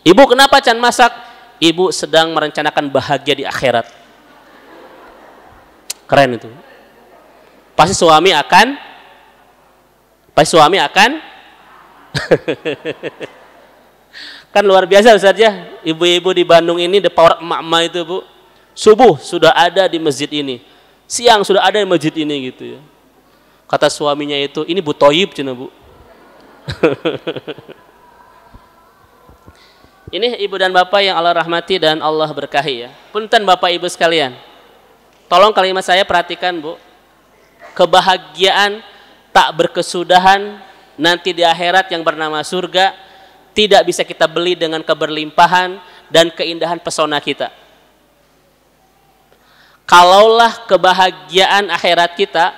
Ibu kenapa can masak? Ibu sedang merencanakan bahagia di akhirat. Keren itu. Pasti suami akan kan luar biasa Ustaz ya. Ibu-ibu di Bandung ini the power emak-emak itu Bu. Subuh sudah ada di masjid ini. Siang sudah ada di masjid ini gitu ya. Kata suaminya itu, ini Bu Toyib cina Bu. Ini ibu dan bapak yang Allah rahmati dan Allah berkahi ya. Punten bapak ibu sekalian. Tolong kalimat saya perhatikan Bu. Kebahagiaan tak berkesudahan nanti di akhirat yang bernama surga tidak bisa kita beli dengan keberlimpahan dan keindahan pesona kita. Kalaulah kebahagiaan akhirat kita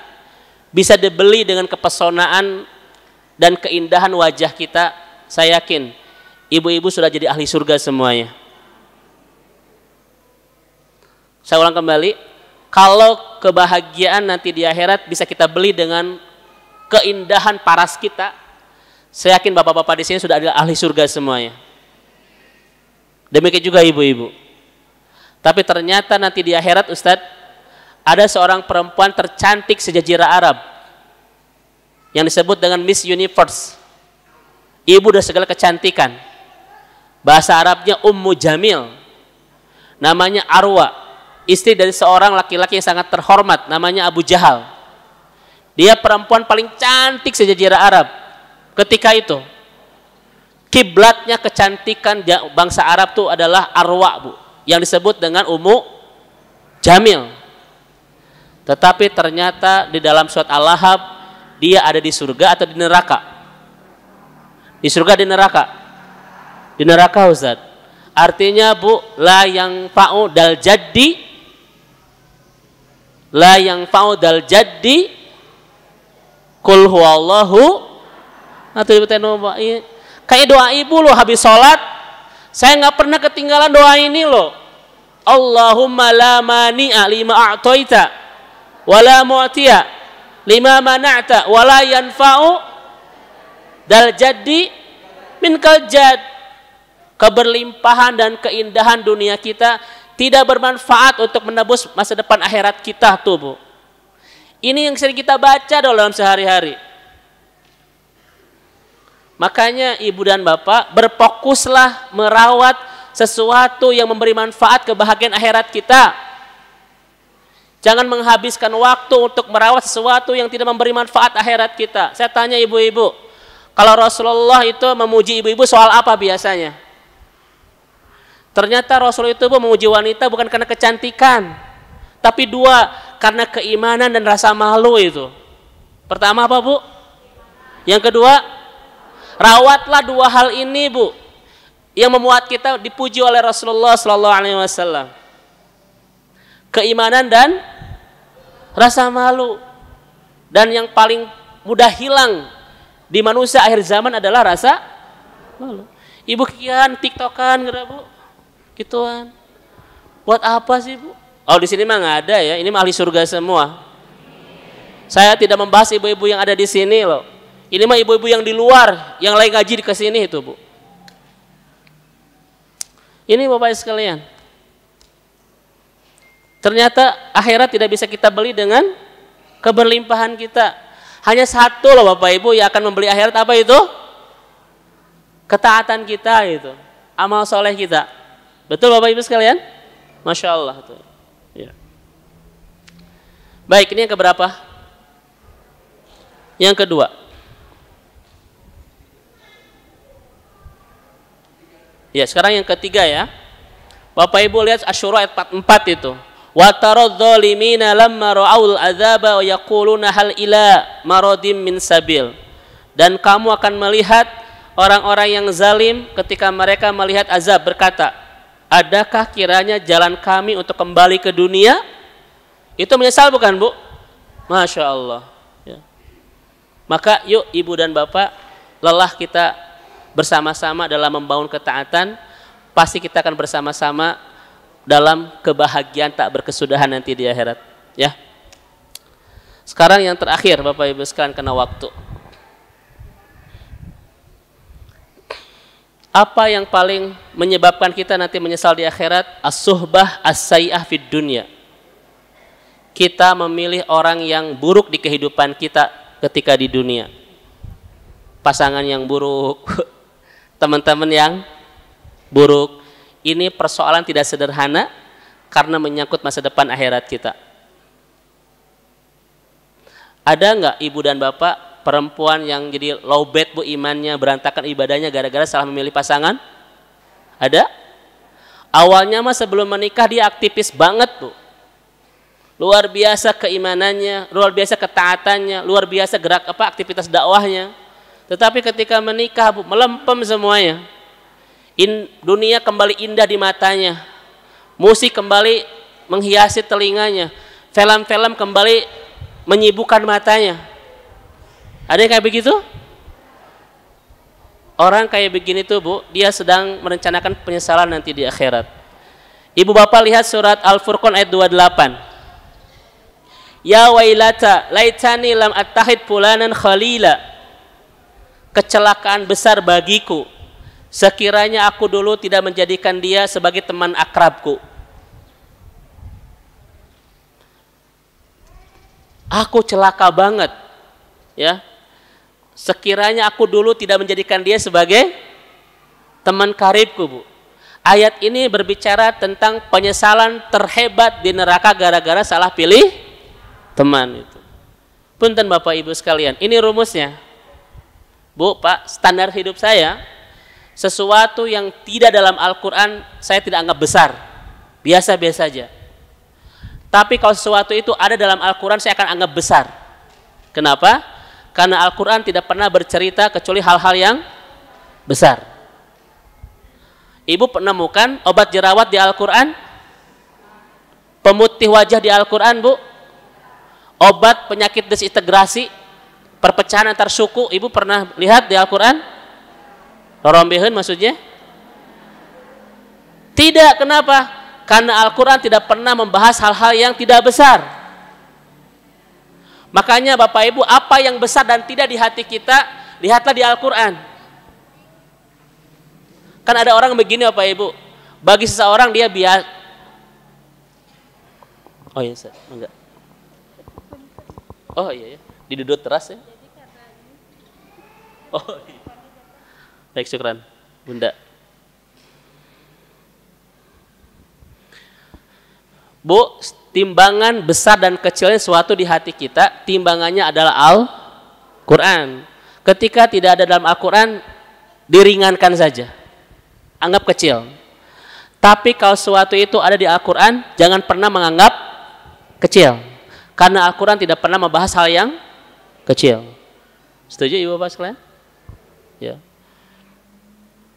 bisa dibeli dengan kepesonaan dan keindahan wajah kita, saya yakin ibu-ibu sudah jadi ahli surga semuanya. Saya ulang kembali, kalau kebahagiaan nanti di akhirat bisa kita beli dengan keindahan paras kita, saya yakin bapak-bapak di sini sudah ada ahli surga semuanya. Demikian juga ibu-ibu. Tapi ternyata nanti di akhirat Ustadz, ada seorang perempuan tercantik sejazirah Arab yang disebut dengan Miss Universe. Ibu dari segala kecantikan. Bahasa Arabnya Ummu Jamil. Namanya Arwa, istri dari seorang laki-laki yang sangat terhormat, namanya Abu Jahal. Dia perempuan paling cantik sejazirah Arab ketika itu. Kiblatnya kecantikan bangsa Arab itu adalah Arwa Bu, yang disebut dengan Ummu Jamil. Tetapi ternyata di dalam surat Al-Lahab dia ada di surga atau di neraka? Di surga, di neraka? Di neraka Ustaz. Artinya Bu, la yang fa'u dal jaddi, la yang fa'u dal jaddi kul huwallahu. Atau ibu teno kayak doa ibu loh habis sholat, saya nggak pernah ketinggalan doa ini loh. Allahumma la mani'a lima a'toita wa la mu'tiya lima mana'ta wa la yanfa'u dal jaddi minkal jad. Keberlimpahan dan keindahan dunia kita tidak bermanfaat untuk menebus masa depan akhirat kita tuh Bu. Ini yang sering kita baca dalam sehari-hari. Makanya ibu dan bapak berfokuslah merawat sesuatu yang memberi manfaat kebahagiaan akhirat kita. Jangan menghabiskan waktu untuk merawat sesuatu yang tidak memberi manfaat akhirat kita. Saya tanya ibu-ibu, kalau Rasulullah itu memuji ibu-ibu soal apa biasanya? Ternyata Rasul itu memuji wanita bukan karena kecantikan, tapi dua, karena keimanan dan rasa malu itu. Pertama apa Bu? Yang kedua, rawatlah dua hal ini Bu, yang membuat kita dipuji oleh Rasulullah SAW. Keimanan dan rasa malu. Dan yang paling mudah hilang di manusia akhir zaman adalah rasa malu. Ibu kian tiktokan gitu Bu, gituan. Buat apa sih Bu? Oh di sini mah nggak ada ya, ini mah ahli surga semua. Saya tidak membahas ibu-ibu yang ada di sini loh. Ini mah ibu-ibu yang di luar, yang lagi ngaji ke sini itu Bu. Ini Bapak sekalian. Ternyata akhirat tidak bisa kita beli dengan keberlimpahan kita. Hanya satu loh Bapak Ibu yang akan membeli akhirat, apa itu? Ketaatan kita itu, amal soleh kita. Betul Bapak Ibu sekalian? Masya Allah tuh. Ya. Baik, ini yang keberapa? Yang kedua. Ya, sekarang yang ketiga ya. Bapak Ibu lihat Asy-Syura ayat 44 itu. Wa taradh-dhalimina lamma ra'aul adzaba wa yaquluna hal ila maradim min sabil. Dan kamu akan melihat orang-orang yang zalim ketika mereka melihat azab berkata, adakah kiranya jalan kami untuk kembali ke dunia? Itu menyesal bukan Bu? Masya Allah ya. Maka yuk ibu dan bapak, lelah kita bersama-sama dalam membangun ketaatan, pasti kita akan bersama-sama dalam kebahagiaan tak berkesudahan nanti di akhirat ya. Sekarang yang terakhir Bapak Ibu sekalian, kena waktu. Apa yang paling menyebabkan kita nanti menyesal di akhirat? As-suhbah as-sayyi'ah fid dunya. Kita memilih orang yang buruk di kehidupan kita ketika di dunia. Pasangan yang buruk, teman-teman yang buruk. Ini persoalan tidak sederhana karena menyangkut masa depan akhirat kita. Ada nggak ibu dan bapak perempuan yang jadi low bad Bu, imannya berantakan, ibadahnya gara-gara salah memilih pasangan? Ada? Awalnya mah sebelum menikah dia aktivis banget Bu, luar biasa keimanannya, luar biasa ketaatannya, luar biasa gerak aktivitas dakwahnya. Tetapi ketika menikah Bu, melempem semuanya. Dunia kembali indah di matanya, musik kembali menghiasi telinganya, film-film kembali menyibukkan matanya. Ada yang kayak begitu? Orang kayak begini tuh Bu, dia sedang merencanakan penyesalan nanti di akhirat. Ibu bapak lihat surat Al-Furqan ayat 28. Ya wailata laitani lam attahid fulanan khalila. Kecelakaan besar bagiku, sekiranya aku dulu tidak menjadikan dia sebagai teman akrabku. Aku celaka banget ya, sekiranya aku dulu tidak menjadikan dia sebagai teman karibku Bu. Ayat ini berbicara tentang penyesalan terhebat di neraka gara-gara salah pilih teman itu. Punten Bapak Ibu sekalian, ini rumusnya Bu, Pak, standar hidup saya, sesuatu yang tidak dalam Al-Quran saya tidak anggap besar, biasa-biasa saja. Tapi kalau sesuatu itu ada dalam Al-Quran, saya akan anggap besar. Kenapa? Karena Al-Quran tidak pernah bercerita kecuali hal-hal yang besar. Ibu menemukan obat jerawat di Al-Quran? Pemutih wajah di Al-Quran, Bu? Obat penyakit disintegrasi, perpecahan antar suku, Ibu pernah lihat di Al-Quran? Rorombehun maksudnya? Tidak, kenapa? Karena Al-Quran tidak pernah membahas hal-hal yang tidak besar. Makanya Bapak Ibu, apa yang besar dan tidak di hati kita, lihatlah di Al-Quran. Kan ada orang begini Bapak Ibu, bagi seseorang dia biasa. Oh iya, enggak. Oh iya ya, diduduk teras ya. Oh iya. Baik, syukran Bunda. Bu, timbangan besar dan kecilnya suatu di hati kita, timbangannya adalah Al-Quran. Ketika tidak ada dalam Al-Quran, diringankan saja, anggap kecil. Tapi kalau sesuatu itu ada di Al-Quran, jangan pernah menganggap kecil, karena Al-Quran tidak pernah membahas hal yang kecil. Setuju Ibu Bapak sekalian? Ya.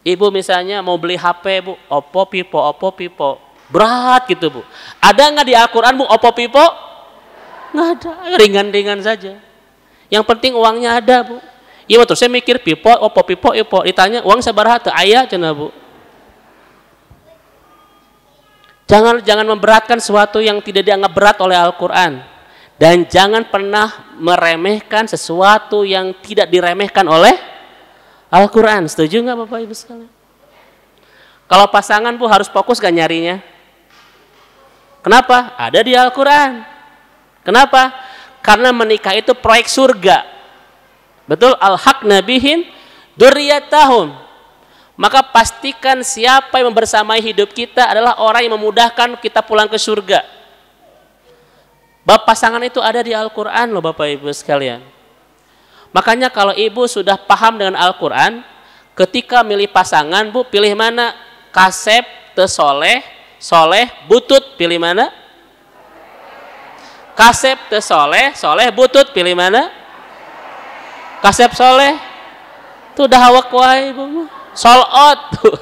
Ibu misalnya mau beli HP, Bu, Oppo, Vivo, berat gitu, Bu. Ada nggak di Al-Quran, Bu, Oppo, Vivo? Nggak ada, ringan-ringan saja. Yang penting uangnya ada, Bu. Iya, terus saya mikir Vivo, Oppo, Vivo, ditanya uang sabaraha teu aya cenah, Bu. Jangan memberatkan sesuatu yang tidak dianggap berat oleh Al-Quran. Dan jangan pernah meremehkan sesuatu yang tidak diremehkan oleh Al-Quran. Setuju nggak Bapak Ibu sekalian? Kalau pasangan, Bu, harus fokus gak nyarinya? Kenapa? Ada di Al-Quran. Kenapa? Karena menikah itu proyek surga. Betul? Al-haqna bihim dzurriyyatahum. Maka pastikan siapa yang membersamai hidup kita adalah orang yang memudahkan kita pulang ke surga. Bab pasangan itu ada di Al-Quran loh Bapak Ibu sekalian. Makanya kalau Ibu sudah paham dengan Al-Quran, ketika milih pasangan, Bu, pilih mana? Kasep, tesoleh, soleh, butut, pilih mana? Kasep, tesoleh, soleh, butut, pilih mana? Kasep, soleh. Itu udah hawak wae, Bu. Solot tuh.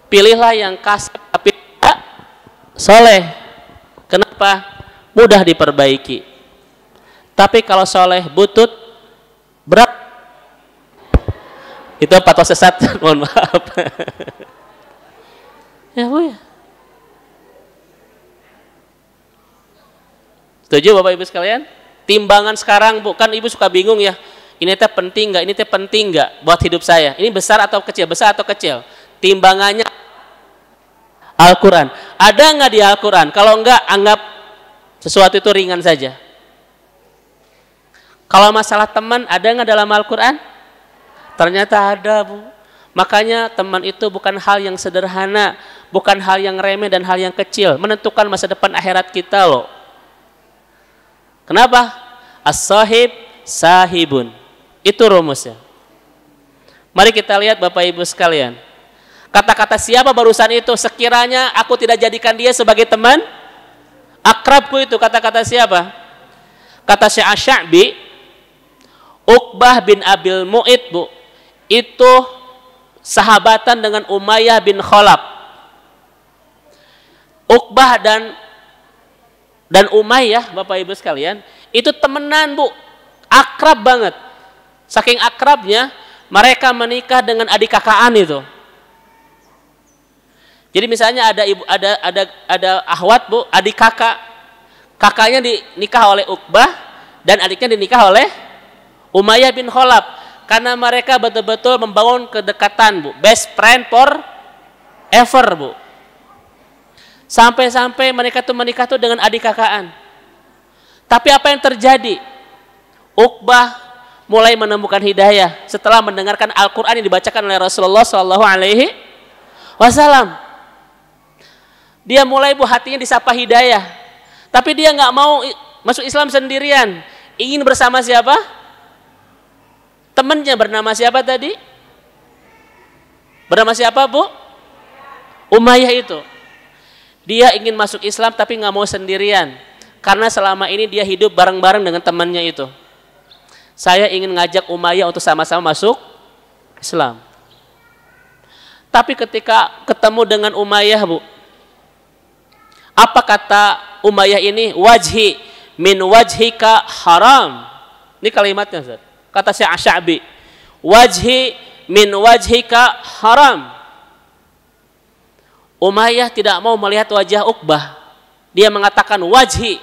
Pilihlah yang kasep tapi tidak soleh. Kenapa? Mudah diperbaiki. Tapi kalau soleh butut berat. Itu patos sesat. Mohon maaf. Ya Bu ya. Setuju Bapak Ibu sekalian? Timbangan sekarang, Bu, kan Ibu suka bingung ya, ini teh penting nggak, ini teh penting nggak buat hidup saya, ini besar atau kecil, besar atau kecil. Timbangannya Al-Quran. Ada nggak di Al-Quran? Kalau enggak, anggap sesuatu itu ringan saja. Kalau masalah teman, ada nggak dalam Al-Quran? Ternyata ada, Bu. Makanya teman itu bukan hal yang sederhana, bukan hal yang remeh dan hal yang kecil, menentukan masa depan akhirat kita loh. Kenapa? As-sahib sahibun. Itu rumusnya. Mari kita lihat Bapak Ibu sekalian. Kata-kata siapa barusan itu? Sekiranya aku tidak jadikan dia sebagai teman akrabku, itu kata-kata siapa? Kata Syekh Asy-Sya'bi, Uqbah bin Abil Mu'id, Bu. Itu sahabatan dengan Umayyah bin Khalaf. Uqbah dan Umayyah, Bapak Ibu sekalian, itu temenan, Bu, akrab banget. Saking akrabnya mereka menikah dengan adik kakaan itu. Jadi misalnya ada ahwat, Bu, adik kakak. Kakaknya dinikah oleh Uqbah dan adiknya dinikah oleh Umayyah bin Khalaf. Karena mereka betul-betul membangun kedekatan, Bu, best friend forever, Bu. Sampai-sampai mereka tuh menikah tuh dengan adik kakaan. Tapi apa yang terjadi? Uqbah mulai menemukan hidayah setelah mendengarkan Al-Quran yang dibacakan oleh Rasulullah SAW. Dia mulai, Bu, hatinya disapa hidayah. Tapi dia nggak mau masuk Islam sendirian. Ingin bersama siapa? Temannya bernama siapa tadi? Bernama siapa, Bu? Umayyah itu. Dia ingin masuk Islam tapi nggak mau sendirian. Karena selama ini dia hidup bareng-bareng dengan temannya itu. Saya ingin ngajak Umayyah untuk sama-sama masuk Islam. Tapi ketika ketemu dengan Umayyah, Bu, apa kata Umayyah ini? Wajhi min wajhika haram. Ini kalimatnya, Ustaz. Kata Syekh Asy-Sya'bi, wajhi min wajhika haram. Umayyah tidak mau melihat wajah Uqbah. Dia mengatakan wajhi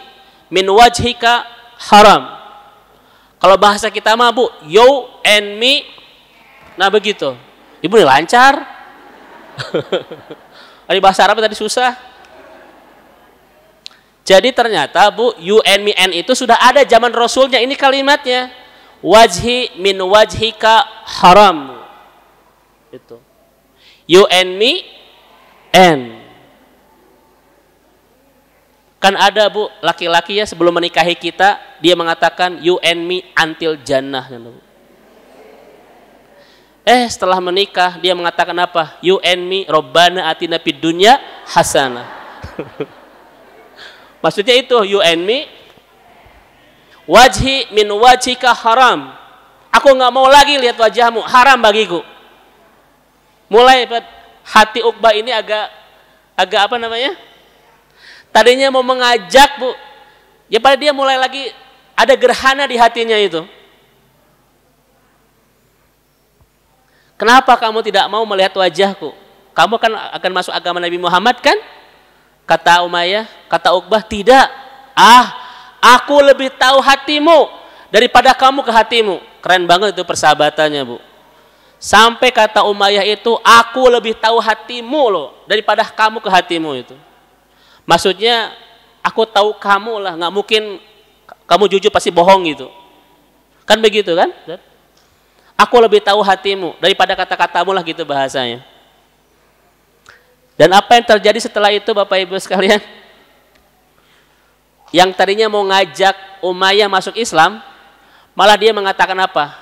min wajhika haram. Kalau bahasa kita mah, Bu, you and me. Nah begitu. Ibu ini lancar. Ada bahasa Arab tadi susah. Jadi ternyata, Bu, you and me and itu sudah ada zaman Rasulnya. Ini kalimatnya. Wajhi min wajhika haram. Itu. You and me and. Kan ada, Bu, laki-laki ya sebelum menikahi kita, dia mengatakan you and me until jannah. Setelah menikah dia mengatakan apa? You and me Rabbana atina fid dunya hasanah. Maksudnya itu, you and me, wajhi min wajhika haram. Aku nggak mau lagi lihat wajahmu, haram bagiku. Mulai hati Uqbah ini agak apa namanya? Tadinya mau mengajak, Bu, ya pada dia mulai lagi ada gerhana di hatinya itu. Kenapa kamu tidak mau melihat wajahku? Kamu kan akan masuk agama Nabi Muhammad kan? Kata Umayyah, kata Uqbah, tidak. Aku lebih tahu hatimu daripada kamu ke hatimu. Keren banget itu persahabatannya, Bu. Sampai kata Umayyah itu, aku lebih tahu hatimu loh daripada kamu ke hatimu itu. Maksudnya, aku tahu kamu lah, nggak mungkin kamu jujur pasti bohong gitu. Kan begitu kan? Aku lebih tahu hatimu daripada kata-katamu lah gitu bahasanya. Dan apa yang terjadi setelah itu, Bapak Ibu sekalian? Yang tadinya mau ngajak Umayyah masuk Islam, malah dia mengatakan apa?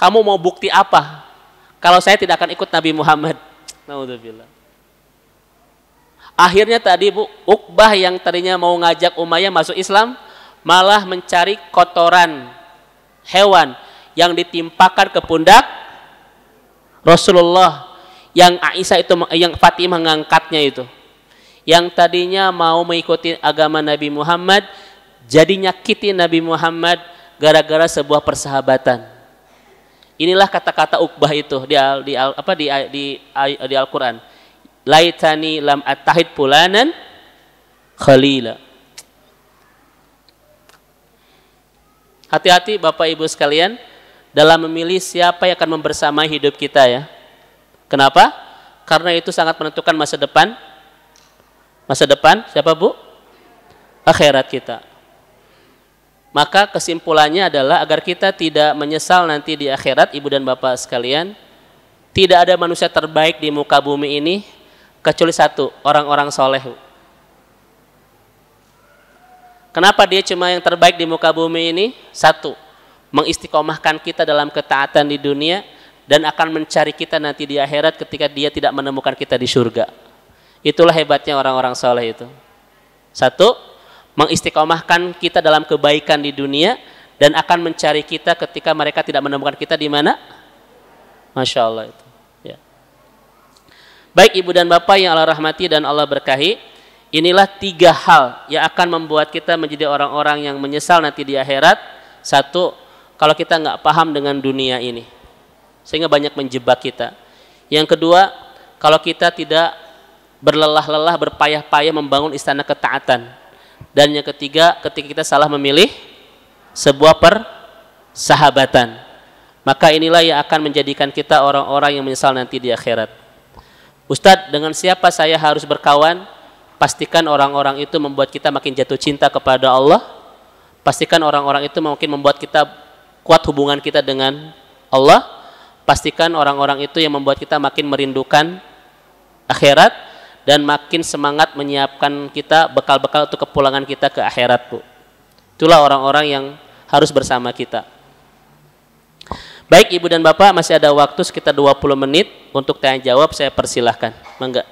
Kamu mau bukti apa? Kalau saya tidak akan ikut Nabi Muhammad. Naudzubillah. Akhirnya tadi, Bu, Uqbah yang tadinya mau ngajak Umayyah masuk Islam, malah mencari kotoran hewan yang ditimpakan ke pundak Rasulullah, yang Aisyah itu, yang Fatimah mengangkatnya itu. Yang tadinya mau mengikuti agama Nabi Muhammad, jadi nyakiti Nabi Muhammad gara-gara sebuah persahabatan. Inilah kata-kata Uqbah itu di Al-Qur'an. Laitani lam attahid fulanan khalila. Hati-hati Bapak Ibu sekalian dalam memilih siapa yang akan membersamai hidup kita ya. Kenapa? Karena itu sangat menentukan masa depan. Masa depan siapa, Bu? Akhirat kita. Maka kesimpulannya adalah agar kita tidak menyesal nanti di akhirat, Ibu dan Bapak sekalian, tidak ada manusia terbaik di muka bumi ini kecuali satu, orang-orang soleh. Kenapa dia cuma yang terbaik di muka bumi ini? Satu, mengistiqomahkan kita dalam ketaatan di dunia dan akan mencari kita nanti di akhirat ketika dia tidak menemukan kita di surga. Itulah hebatnya orang-orang soleh itu. Satu, mengistiqomahkan kita dalam kebaikan di dunia dan akan mencari kita ketika mereka tidak menemukan kita di mana? Masya Allah itu. Ya. Baik Ibu dan Bapak yang Allah rahmati dan Allah berkahi, inilah 3 hal yang akan membuat kita menjadi orang-orang yang menyesal nanti di akhirat. Satu, kalau kita nggak paham dengan dunia ini, sehingga banyak menjebak kita. Yang kedua, kalau kita tidak berlelah-lelah, berpayah-payah membangun istana ketaatan. Dan yang ketiga, ketika kita salah memilih sebuah persahabatan, maka inilah yang akan menjadikan kita orang-orang yang menyesal nanti di akhirat. Ustadz, dengan siapa saya harus berkawan? Pastikan orang-orang itu membuat kita makin jatuh cinta kepada Allah. Pastikan orang-orang itu mungkin membuat kita kuat hubungan kita dengan Allah. Pastikan orang-orang itu yang membuat kita makin merindukan akhirat dan makin semangat menyiapkan kita bekal-bekal untuk kepulangan kita ke akhirat, Bu. Itulah orang-orang yang harus bersama kita. Baik Ibu dan Bapak, masih ada waktu sekitar 20 menit untuk tanya jawab, saya persilahkan. Mangga.